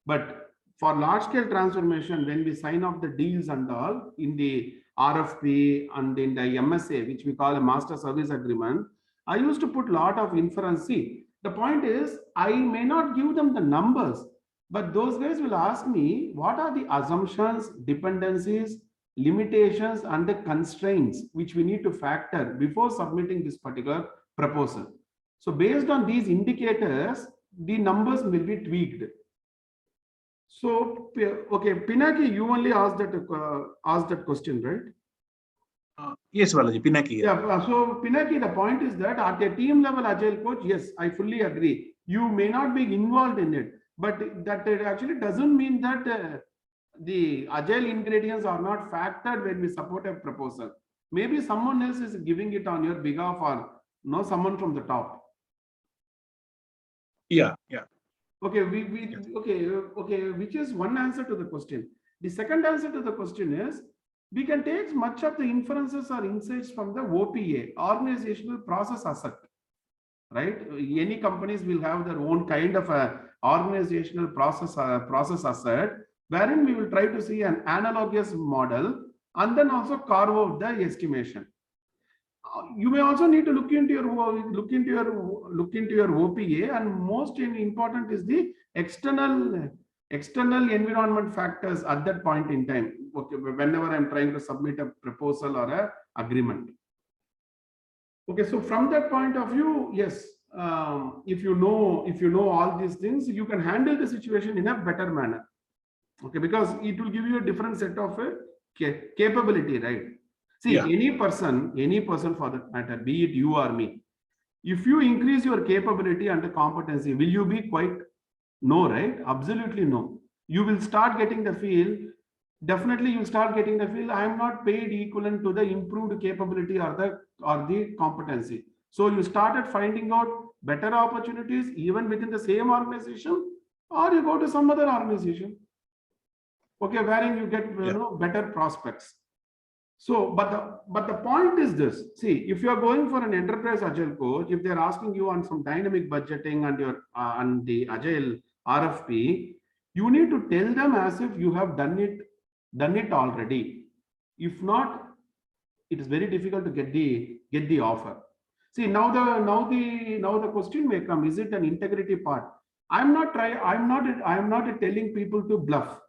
But for large scale transformation, when we sign off the deals and all in the RFP and in the MSA, which we call a master service agreement, I used to put a lot of inference. See, the point is, I may not give them the numbers, but those guys will ask me, what are the assumptions, dependencies, limitations, and the constraints which we need to factor before submitting this particular proposal. So based on these indicators, the numbers will be tweaked. So, okay, Pinaki, you only asked that question, right? Yes, Balaji, Pinaki. Yeah, so Pinaki, the point is that at a team level Agile coach, yes, I fully agree. You may not be involved in it, but that actually doesn't mean that the Agile ingredients are not factored when we support a proposal. Maybe someone else is giving it on your behalf, or someone from the top. Yeah. Okay, okay, which is one answer to the question. The second answer to the question is, we can take much of the inferences or insights from the OPA, organizational process asset, right? Any companies will have their own kind of a organizational process asset, wherein we will try to see an analogous model and then also carve out the estimation. You may also need to look into your OPA, and most important is the external external environment factors at that point in time. Okay, whenever I'm trying to submit a proposal or a agreement. Okay, so from that point of view, yes, if you know all these things, you can handle the situation in a better manner. Okay, because it will give you a different set of capability, right? See, Yeah. any person for that matter, be it you or me, if you increase your capability and competency, will you be quite? No, right? Absolutely no. You will start getting the feel. Definitely, you start getting the feel. I am not paid equivalent to the improved capability or the competency. So you started finding out better opportunities even within the same organization, or you go to some other organization. Okay, wherein you get better prospects. So, but the point is this. See, if you are going for an enterprise agile coach, if they're asking you on some dynamic budgeting and your and the agile RFP, you need to tell them as if you have done it already. If not, it is very difficult to get the offer. See, now the question may come: is it an integrity part? I'm not telling people to bluff.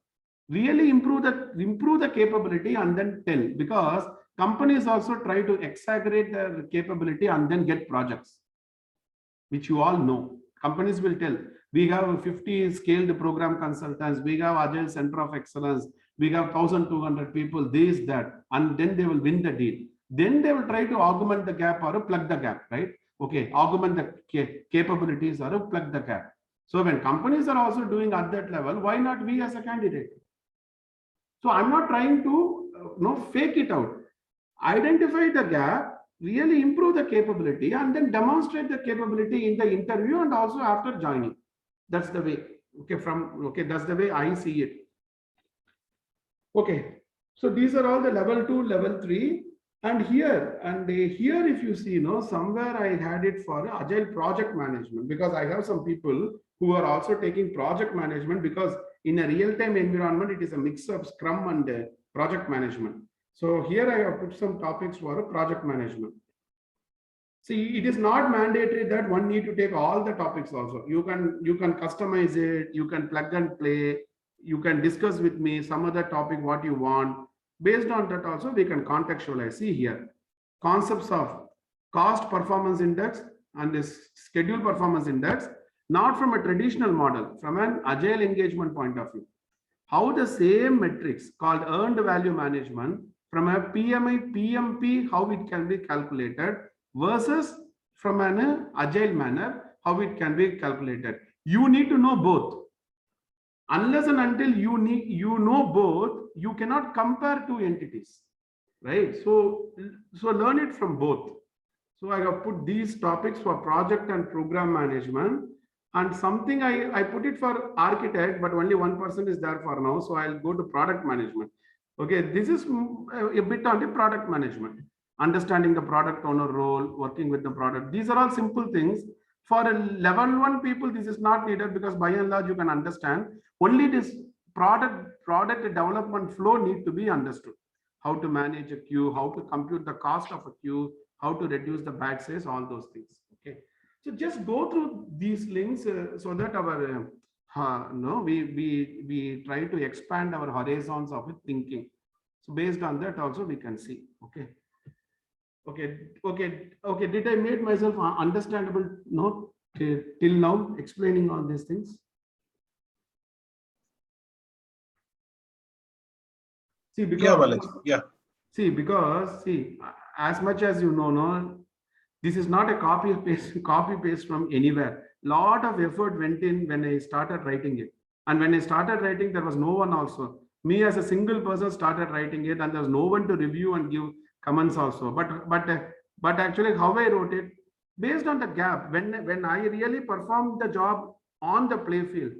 Really improve the capability and then tell, because companies also try to exaggerate their capability and then get projects, which you all know. Companies will tell, we have 50 scaled program consultants, we have agile center of excellence, we have 1,200 people, this, that, and then they will win the deal. Then they will try to augment the gap or plug the gap, right? Okay, augment the capabilities or plug the gap. So when companies are also doing at that level, why not we as a candidate? So I'm not trying to fake it out. Identify the gap, really improve the capability, and then demonstrate the capability in the interview and also after joining. That's the way. Okay, that's the way I see it. Okay, so these are all the level 2, level 3, and here if you see, somewhere I had it for agile project management, because I have some people who are also taking project management, because in a real-time environment, it is a mix of Scrum and project management. So here I have put some topics for project management. See, it is not mandatory that one need to take all the topics also. You can customize it, you can plug and play, you can discuss with me some other topic what you want. Based on that also, we can contextualize. See here, concepts of cost performance index and this schedule performance index, not from a traditional model, from an agile engagement point of view. How the same metrics called earned value management from a PMI, PMP, how it can be calculated versus from an agile manner, how it can be calculated. You need to know both. Unless and until you know both, you cannot compare two entities, right? So learn it from both. So I have put these topics for project and program management. And something I put it for architect, but only one person is there for now. So I'll go to product management. Okay, this is a bit on the product management, understanding the product owner role, working with the product. These are all simple things. For a level 1 people, this is not needed, because by and large you can understand. Only this product development flow need to be understood. How to manage a queue, how to compute the cost of a queue, how to reduce the batch size, all those things. Okay. So just go through these links so that our we try to expand our horizons of thinking. So based on that also we can see. Okay. Did I make myself understandable? No, till now explaining all these things. See, because as much as you know, this is not a copy paste from anywhere. Lot of effort went in when I started writing it. And when I started writing, there was no one also. Me as a single person started writing it, and there was no one to review and give comments also. But actually how I wrote it, based on the gap, when I really performed the job on the play field.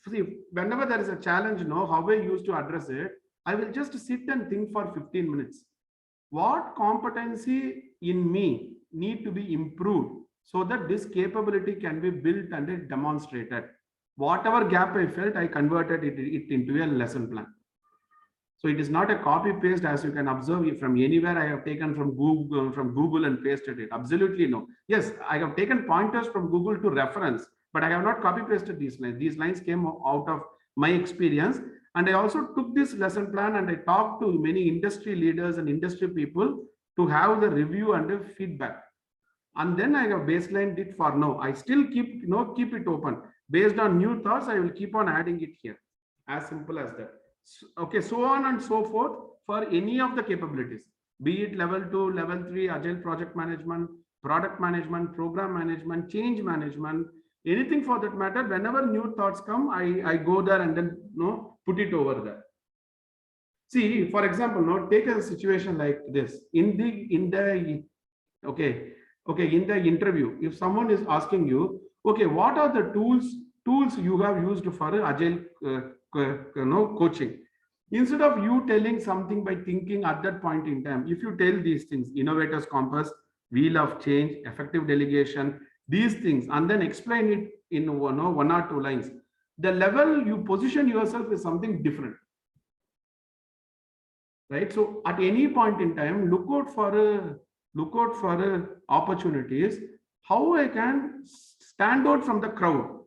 See, whenever there is a challenge, how I used to address it, I will just sit and think for 15 minutes. What competency in me need to be improved so that this capability can be built and demonstrated? Whatever gap I felt, I converted it into a lesson plan. So it is not a copy paste, as you can observe from anywhere. I have taken from Google and pasted it. Absolutely no. Yes, I have taken pointers from Google to reference, but I have not copy pasted these lines. These lines came out of my experience. And I also took this lesson plan and I talked to many industry leaders and industry people to have the review and the feedback. And then I have baselined it for now. I still keep it open. Based on new thoughts, I will keep on adding it here. As simple as that. Okay, so on and so forth for any of the capabilities, be it level 2, level 3, agile project management, product management, program management, change management, anything for that matter. Whenever new thoughts come, I go there and then put it over there. See, for example, take a situation like this. In the interview, if someone is asking you, okay, what are the tools you have used for agile coaching? Instead of you telling something by thinking at that point in time, if you tell these things, innovators compass, wheel of change, effective delegation, these things, and then explain it in one or two lines, the level you position yourself is something different. Right? So at any point in time, look out for opportunities, how I can stand out from the crowd.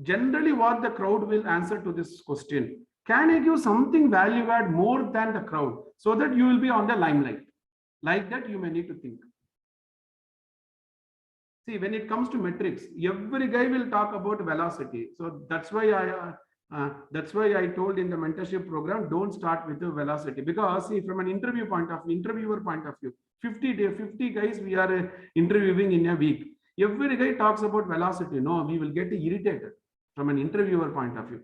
Generally, what the crowd will answer to this question, can I give something value add more than the crowd so that you will be on the limelight? Like that, you may need to think. See, when it comes to metrics, every guy will talk about velocity. So that's why I told in the mentorship program, don't start with the velocity, because see, from an interviewer point of view, 50 guys we are interviewing in a week. Every guy talks about velocity. No, we will get irritated from an interviewer point of view.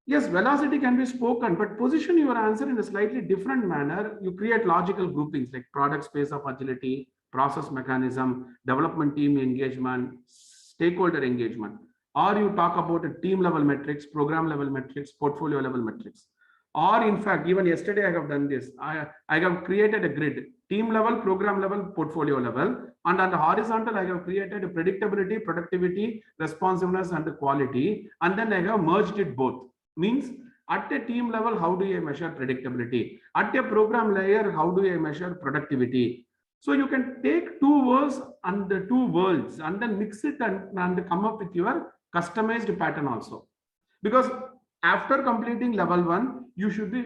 Yes, velocity can be spoken, but position your answer in a slightly different manner. You create logical groupings like product space of agility, process mechanism, development team engagement, stakeholder engagement. Or you talk about a team level metrics, program level metrics, portfolio level metrics. Or in fact, even yesterday I have done this. I have created a grid, team level, program level, portfolio level. And on the horizontal, I have created a predictability, productivity, responsiveness, and the quality. And then I have merged it both. Means at a team level, how do you measure predictability? At a program layer, how do you measure productivity? So you can take two words and the two worlds and then mix it and come up with your customized pattern also. Because after completing level 1,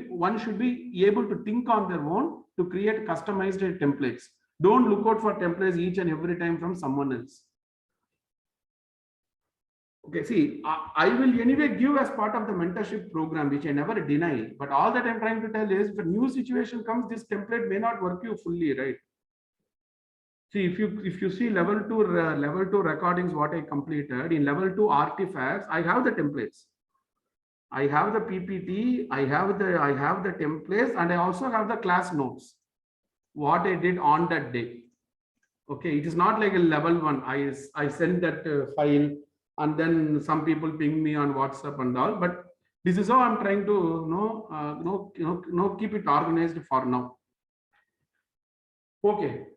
one should be able to think on their own to create customized templates. Don't look out for templates each and every time from someone else. Okay, see, I will anyway give as part of the mentorship program, which I never deny. But all that I'm trying to tell is, if a new situation comes, this template may not work you fully, right? See, if you see level 2 recordings, what I completed in level 2 artifacts, I have the templates. I have the PPT, I have the templates, and I also have the class notes, what I did on that day. Okay, it is not like a level 1. I sent that file, and then some people ping me on WhatsApp and all. But this is how I'm trying to keep it organized for now. Okay.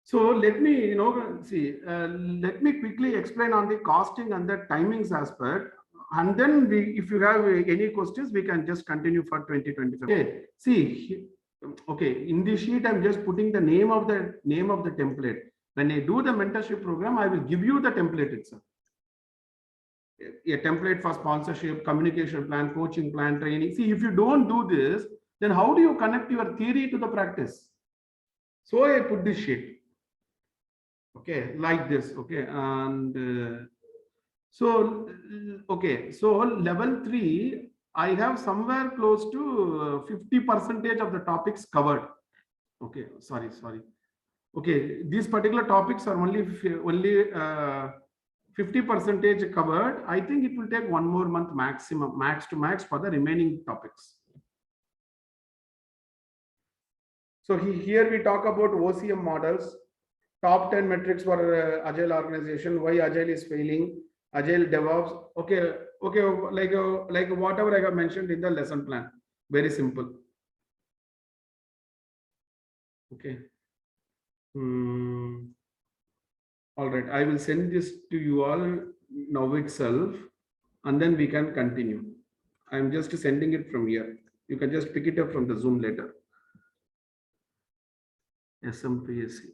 So let me let me quickly explain on the costing and the timings aspect, and then if you have any questions, we can just continue for 2025. Okay, see, okay, in this sheet I'm just putting the name of the template. When I do the mentorship program, I will give you the template itself. A template for sponsorship, communication plan, coaching plan, training. See, if you don't do this, then how do you connect your theory to the practice? So I put this sheet. Okay, like this. Okay, and so level 3, I have somewhere close to 50% of the topics covered. Okay, sorry. Okay, these particular topics are only 50% covered. I think it will take 1 more month maximum, max for the remaining topics. So here we talk about OCM models, top 10 metrics for agile organization, why agile is failing, agile DevOps. Okay, like whatever I have mentioned in the lesson plan. Very simple. Okay. All right, I will send this to you all now itself, and then we can continue. I'm just sending it from here. You can just pick it up from the Zoom later. SMPSC.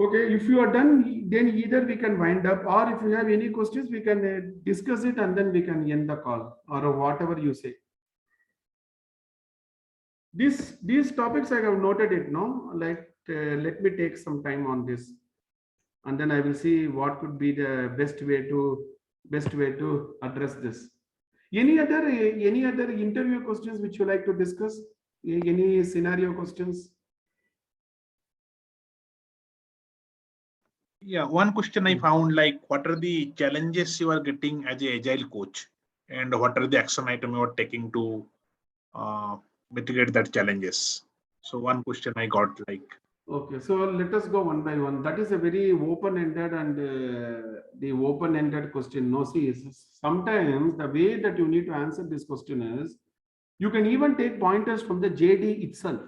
Okay, if you are done, then either we can wind up, or if you have any questions, we can discuss it and then we can end the call or whatever you say. These topics I have noted it, no? Like, let me take some time on this, and then I will see what could be the best way to address this. Any other interview questions which you like to discuss? Any scenario questions? Yeah, one question I found, like, what are the challenges you are getting as a agile coach, and what are the action item you are taking to mitigate that challenges? So one question I got, like. Okay, so let us go one by one. That is a very open-ended and the open-ended question. No, see, sometimes the way that you need to answer this question is, you can even take pointers from the JD itself.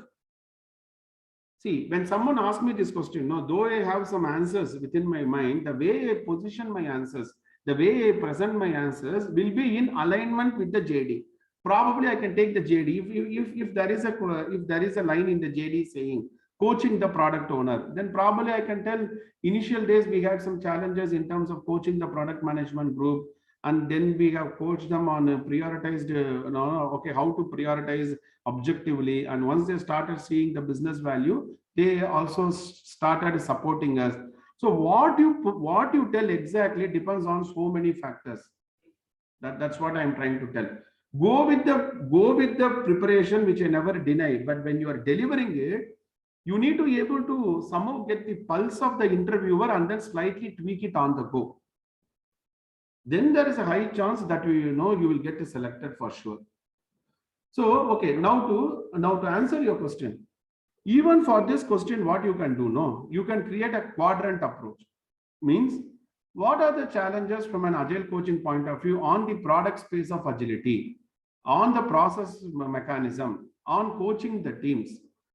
See, when someone asks me this question, no, though I have some answers within my mind, the way I position my answers, the way I present my answers will be in alignment with the JD. Probably I can take the JD. If there is a line in the JD saying coaching the product owner, then probably I can tell initial days we had some challenges in terms of coaching the product management group, and then we have coached them on prioritized, okay, how to prioritize objectively. And once they started seeing the business value, they also started supporting us. So what you tell exactly depends on so many factors. That's what I'm trying to tell. Go with the preparation, which I never deny, but when you are delivering it, you need to be able to somehow get the pulse of the interviewer and then slightly tweak it on the go. Then there is a high chance that you will get selected for sure. So, okay, now to answer your question, even for this question, what you can do, you can create a quadrant approach. Means, what are the challenges from an agile coaching point of view on the product space of agility, on the process mechanism, on coaching the teams,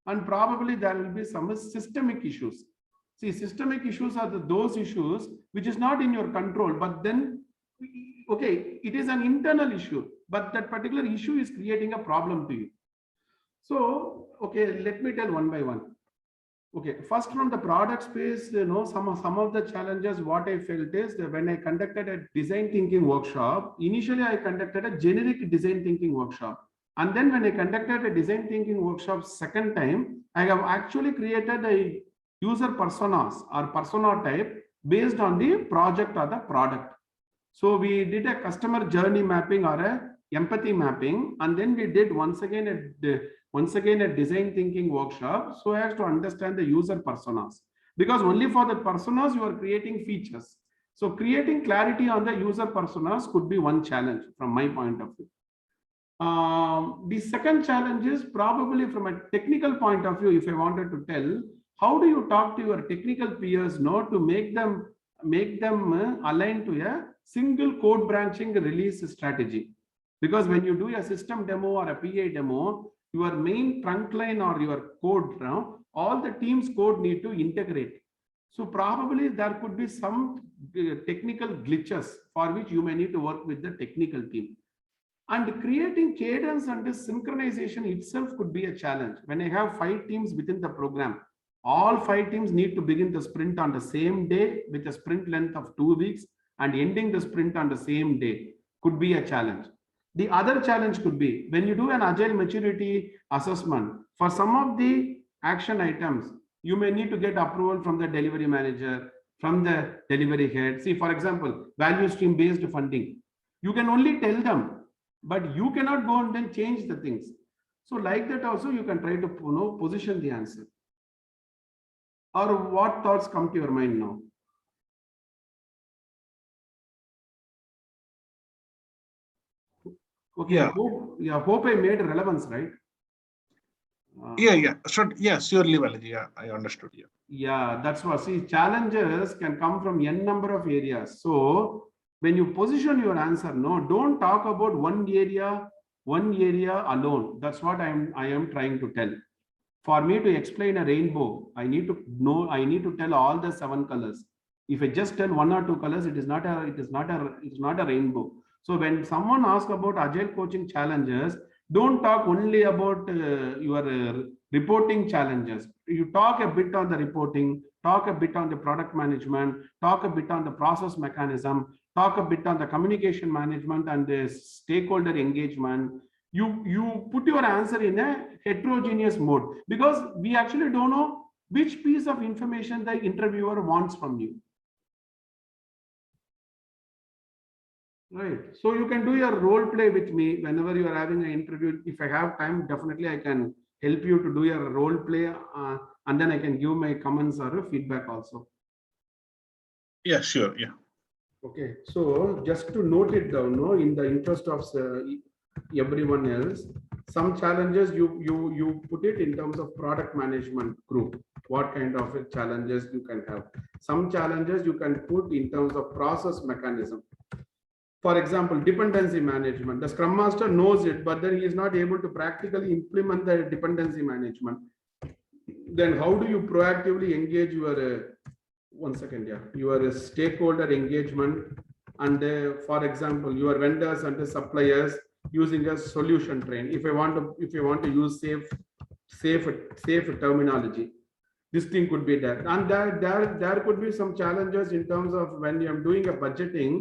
and probably there will be some systemic issues. See, systemic issues are those issues which is not in your control, but then, okay, it is an internal issue, but that particular issue is creating a problem to you. So, okay, let me tell one by one. Okay, first from the product space, some of the challenges, what I felt is that when I conducted a design thinking workshop, initially I conducted a generic design thinking workshop. And then when I conducted a design thinking workshop second time, I have actually created a user personas or persona type based on the project or the product. So we did a customer journey mapping or a empathy mapping, and then we did once again a design thinking workshop so as to understand the user personas, because only for the personas you are creating features. So creating clarity on the user personas could be one challenge from my point of view. The second challenge is probably from a technical point of view. If I wanted to tell, how do you talk to your technical peers to make them align to a single code branching release strategy? Because when you do a system demo or a PA demo, your main trunk line or your code, all the team's code need to integrate. So probably there could be some technical glitches for which you may need to work with the technical team. And creating cadence and synchronization itself could be a challenge. When I have 5 teams within the program, all 5 teams need to begin the sprint on the same day with a sprint length of 2 weeks and ending the sprint on the same day could be a challenge. The other challenge could be when you do an agile maturity assessment, for some of the action items, you may need to get approval from the delivery manager, from the delivery head. See, for example, value stream based funding. You can only tell them, but you cannot go and then change the things. So like that also you can try to position the answer. Or what thoughts come to your mind now? Okay, yeah. Hope I made relevance, right? Yeah. So, yeah, surely, Balaji. Yeah, I understood. Yeah, that's what. See, challenges can come from n number of areas. So when you position your answer, don't talk about one area alone. That's what I am trying to tell. For me to explain a rainbow, I need to tell all the 7 colors. If I just tell 1 or 2 colors, it is not a rainbow. So when someone asks about agile coaching challenges, don't talk only about your reporting challenges. You talk a bit on the reporting, talk a bit on the product management, talk a bit on the process mechanism, talk a bit on the communication management and the stakeholder engagement. You put your answer in a heterogeneous mode because we actually don't know which piece of information the interviewer wants from you. Right. So you can do your role play with me whenever you are having an interview. If I have time, definitely I can help you to do your role play and then I can give my comments or feedback also. Yeah, sure. Yeah. Okay. So just to note it down, no, in the interest of everyone else, some challenges you put it in terms of product management group. What kind of challenges you can have? Some challenges you can put in terms of process mechanism. For example, dependency management. The Scrum Master knows it, but then he is not able to practically implement the dependency management. Then how do you proactively engage your your stakeholder engagement and for example, your vendors and the suppliers using a solution train. If you want to use safe terminology, this thing could be there. And there could be some challenges in terms of when you are doing a budgeting,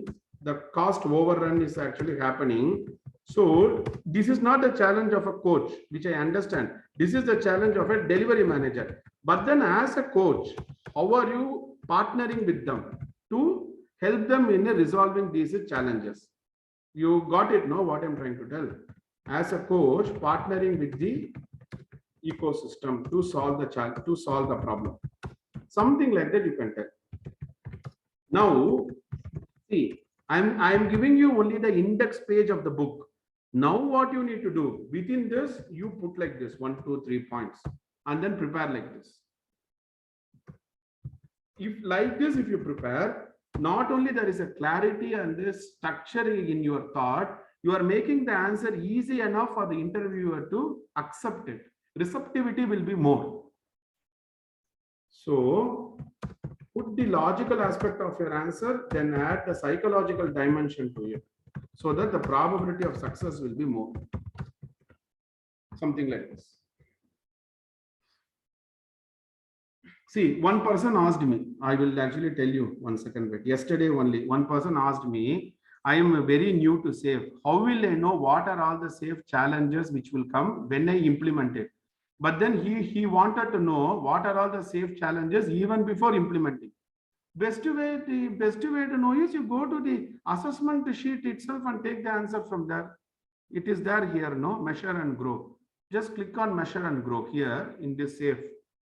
the cost overrun is actually happening. So this is not the challenge of a coach, which I understand. This is the challenge of a delivery manager. But then as a coach, how are you partnering with them to help them in resolving these challenges? You got it, no? What I'm trying to tell. As a coach, partnering with the ecosystem to solve the challenge, to solve the problem. Something like that you can tell. Now, see, I'm giving you only the index page of the book. Now what you need to do within this, you put like this 1, 2, 3 points and then prepare like this. If like this, if you prepare, not only there is a clarity and this structure in your thought, you are making the answer easy enough for the interviewer to accept it. Receptivity will be more. So put the logical aspect of your answer, then add the psychological dimension to it, so that the probability of success will be more. Something like this. See, one person asked me, I will actually tell you 1 second, wait. Yesterday only, one person asked me, I am very new to SAFe. How will I know what are all the SAFe challenges which will come when I implement it? But then he wanted to know what are all the SAFe challenges even before implementing. The best way to know is you go to the assessment sheet itself and take the answer from there. It is there here, no? Measure and grow. Just click on measure and grow here in this SAFe,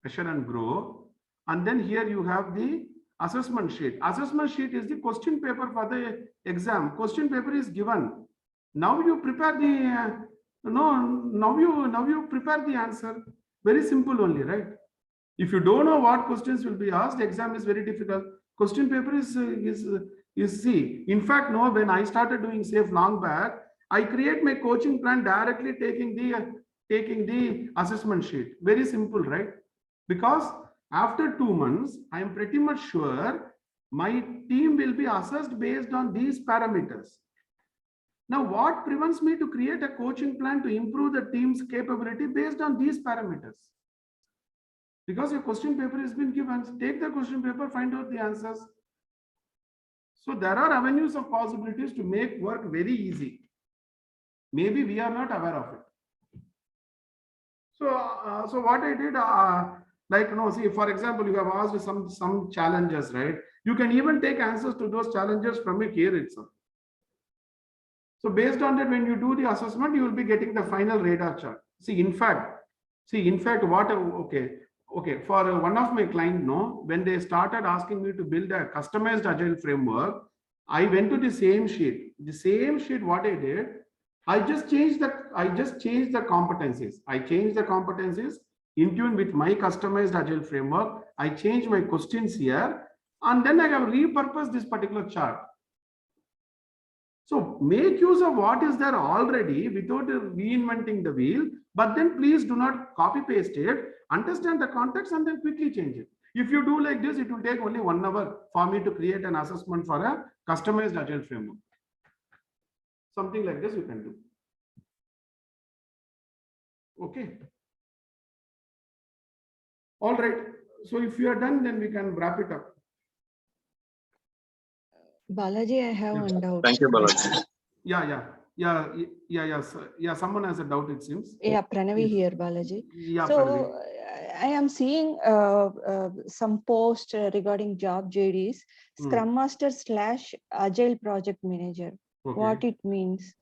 measure and grow. And then here you have the assessment sheet. Assessment sheet is the question paper for the exam. Question paper is given. Now you prepare the now you prepare the answer. Very simple only, right? If you don't know what questions will be asked, exam is very difficult. Question paper is see. In fact, no, when I started doing SAFe long back, I create my coaching plan directly taking the assessment sheet. Very simple, right? Because after 2 months, I am pretty much sure my team will be assessed based on these parameters. Now, what prevents me to create a coaching plan to improve the team's capability based on these parameters? Because your question paper has been given, take the question paper, find out the answers. So there are avenues of possibilities to make work very easy. Maybe we are not aware of it. So what I did, like, no, see, for example, you have asked some challenges, right? You can even take answers to those challenges from it here itself. So based on that, when you do the assessment, you will be getting the final radar chart. See, in fact, what, okay, for one of my clients, no, when they started asking me to build a customized agile framework, I went to the same sheet. The same sheet, what I did, I just changed the competencies. I changed the competencies in tune with my customized agile framework. I changed my questions here, and then I have repurposed this particular chart. So make use of what is there already without reinventing the wheel, but then please do not copy paste it, understand the context and then quickly change it. If you do like this, it will take only 1 hour for me to create an assessment for a customized agile framework. Something like this you can do. Okay. All right. so if you are done, then we can wrap it up. Balaji, I have one doubt. Thank you, Balaji. Yeah. Someone has a doubt, it seems. Yeah, Pranavi Yes. here, Balaji. Yeah, So Pranavi. I am seeing some post regarding job JDs, Scrum Master / Agile Project Manager. Okay. What it means.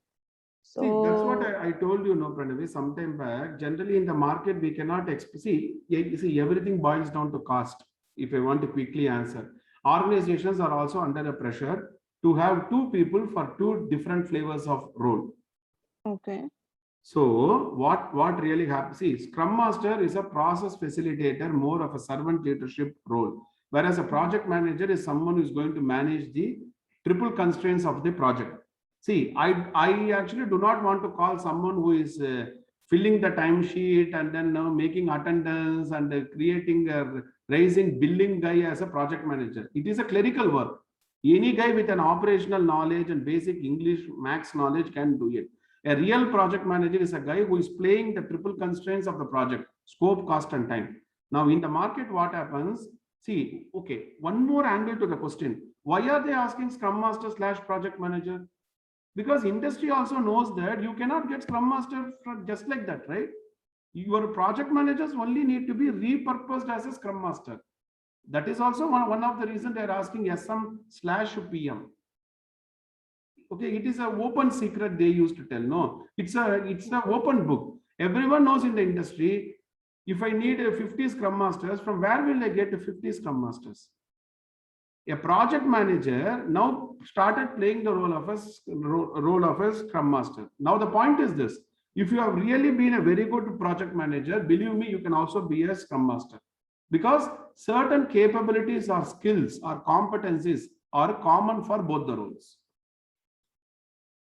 So See, that's what I told you, no, Pranavi, sometime back. Generally, in the market, we cannot see, everything boils down to cost. If I want to quickly answer, organizations are also under a pressure to have 2 people for 2 different flavors of role. okay. So what really happens? See, Scrum Master is a process facilitator, more of a servant leadership role, whereas a project manager is someone who is going to manage the triple constraints of the project. See, I actually do not want to call someone who is filling the timesheet and then making attendance and creating a raising billing guy as a project manager. It is a clerical work. Any guy with an operational knowledge and basic English max knowledge can do it. A real project manager is a guy who is playing the triple constraints of the project: scope, cost, and time. Now, in the market, what happens? See, okay, one more angle to the question. Why are they asking Scrum Master / project manager? Because industry also knows that you cannot get Scrum Master just like that, right? Your project managers only need to be repurposed as a Scrum Master. That is also one of the reasons they're asking SM/PM. Okay, it is an open secret they used to tell. No, it's an open book. Everyone knows in the industry, if I need 50 Scrum Masters, from where will I get 50 Scrum Masters? A project manager now started playing the role of a Scrum Master. Now the point is this: if you have really been a very good project manager, believe me, you can also be a Scrum Master, because certain capabilities or skills or competencies are common for both the roles.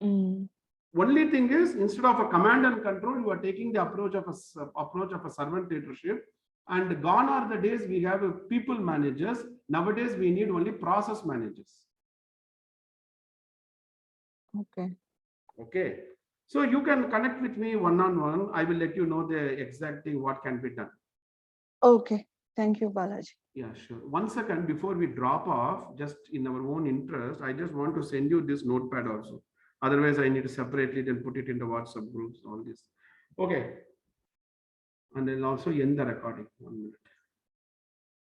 Only thing is, instead of a command and control, you are taking the approach of a servant leadership. And gone are the days we have people managers. Nowadays, we need only process managers. Okay. Okay. So you can connect with me one-on-one. I will let you know the exact thing what can be done. Okay. Thank you, Balaji. Yeah, sure. 1 second before we drop off, just in our own interest, I just want to send you this notepad also. Otherwise, I need to separate it and put it in the WhatsApp groups, all this. Okay. And I'll also end the recording. 1 minute.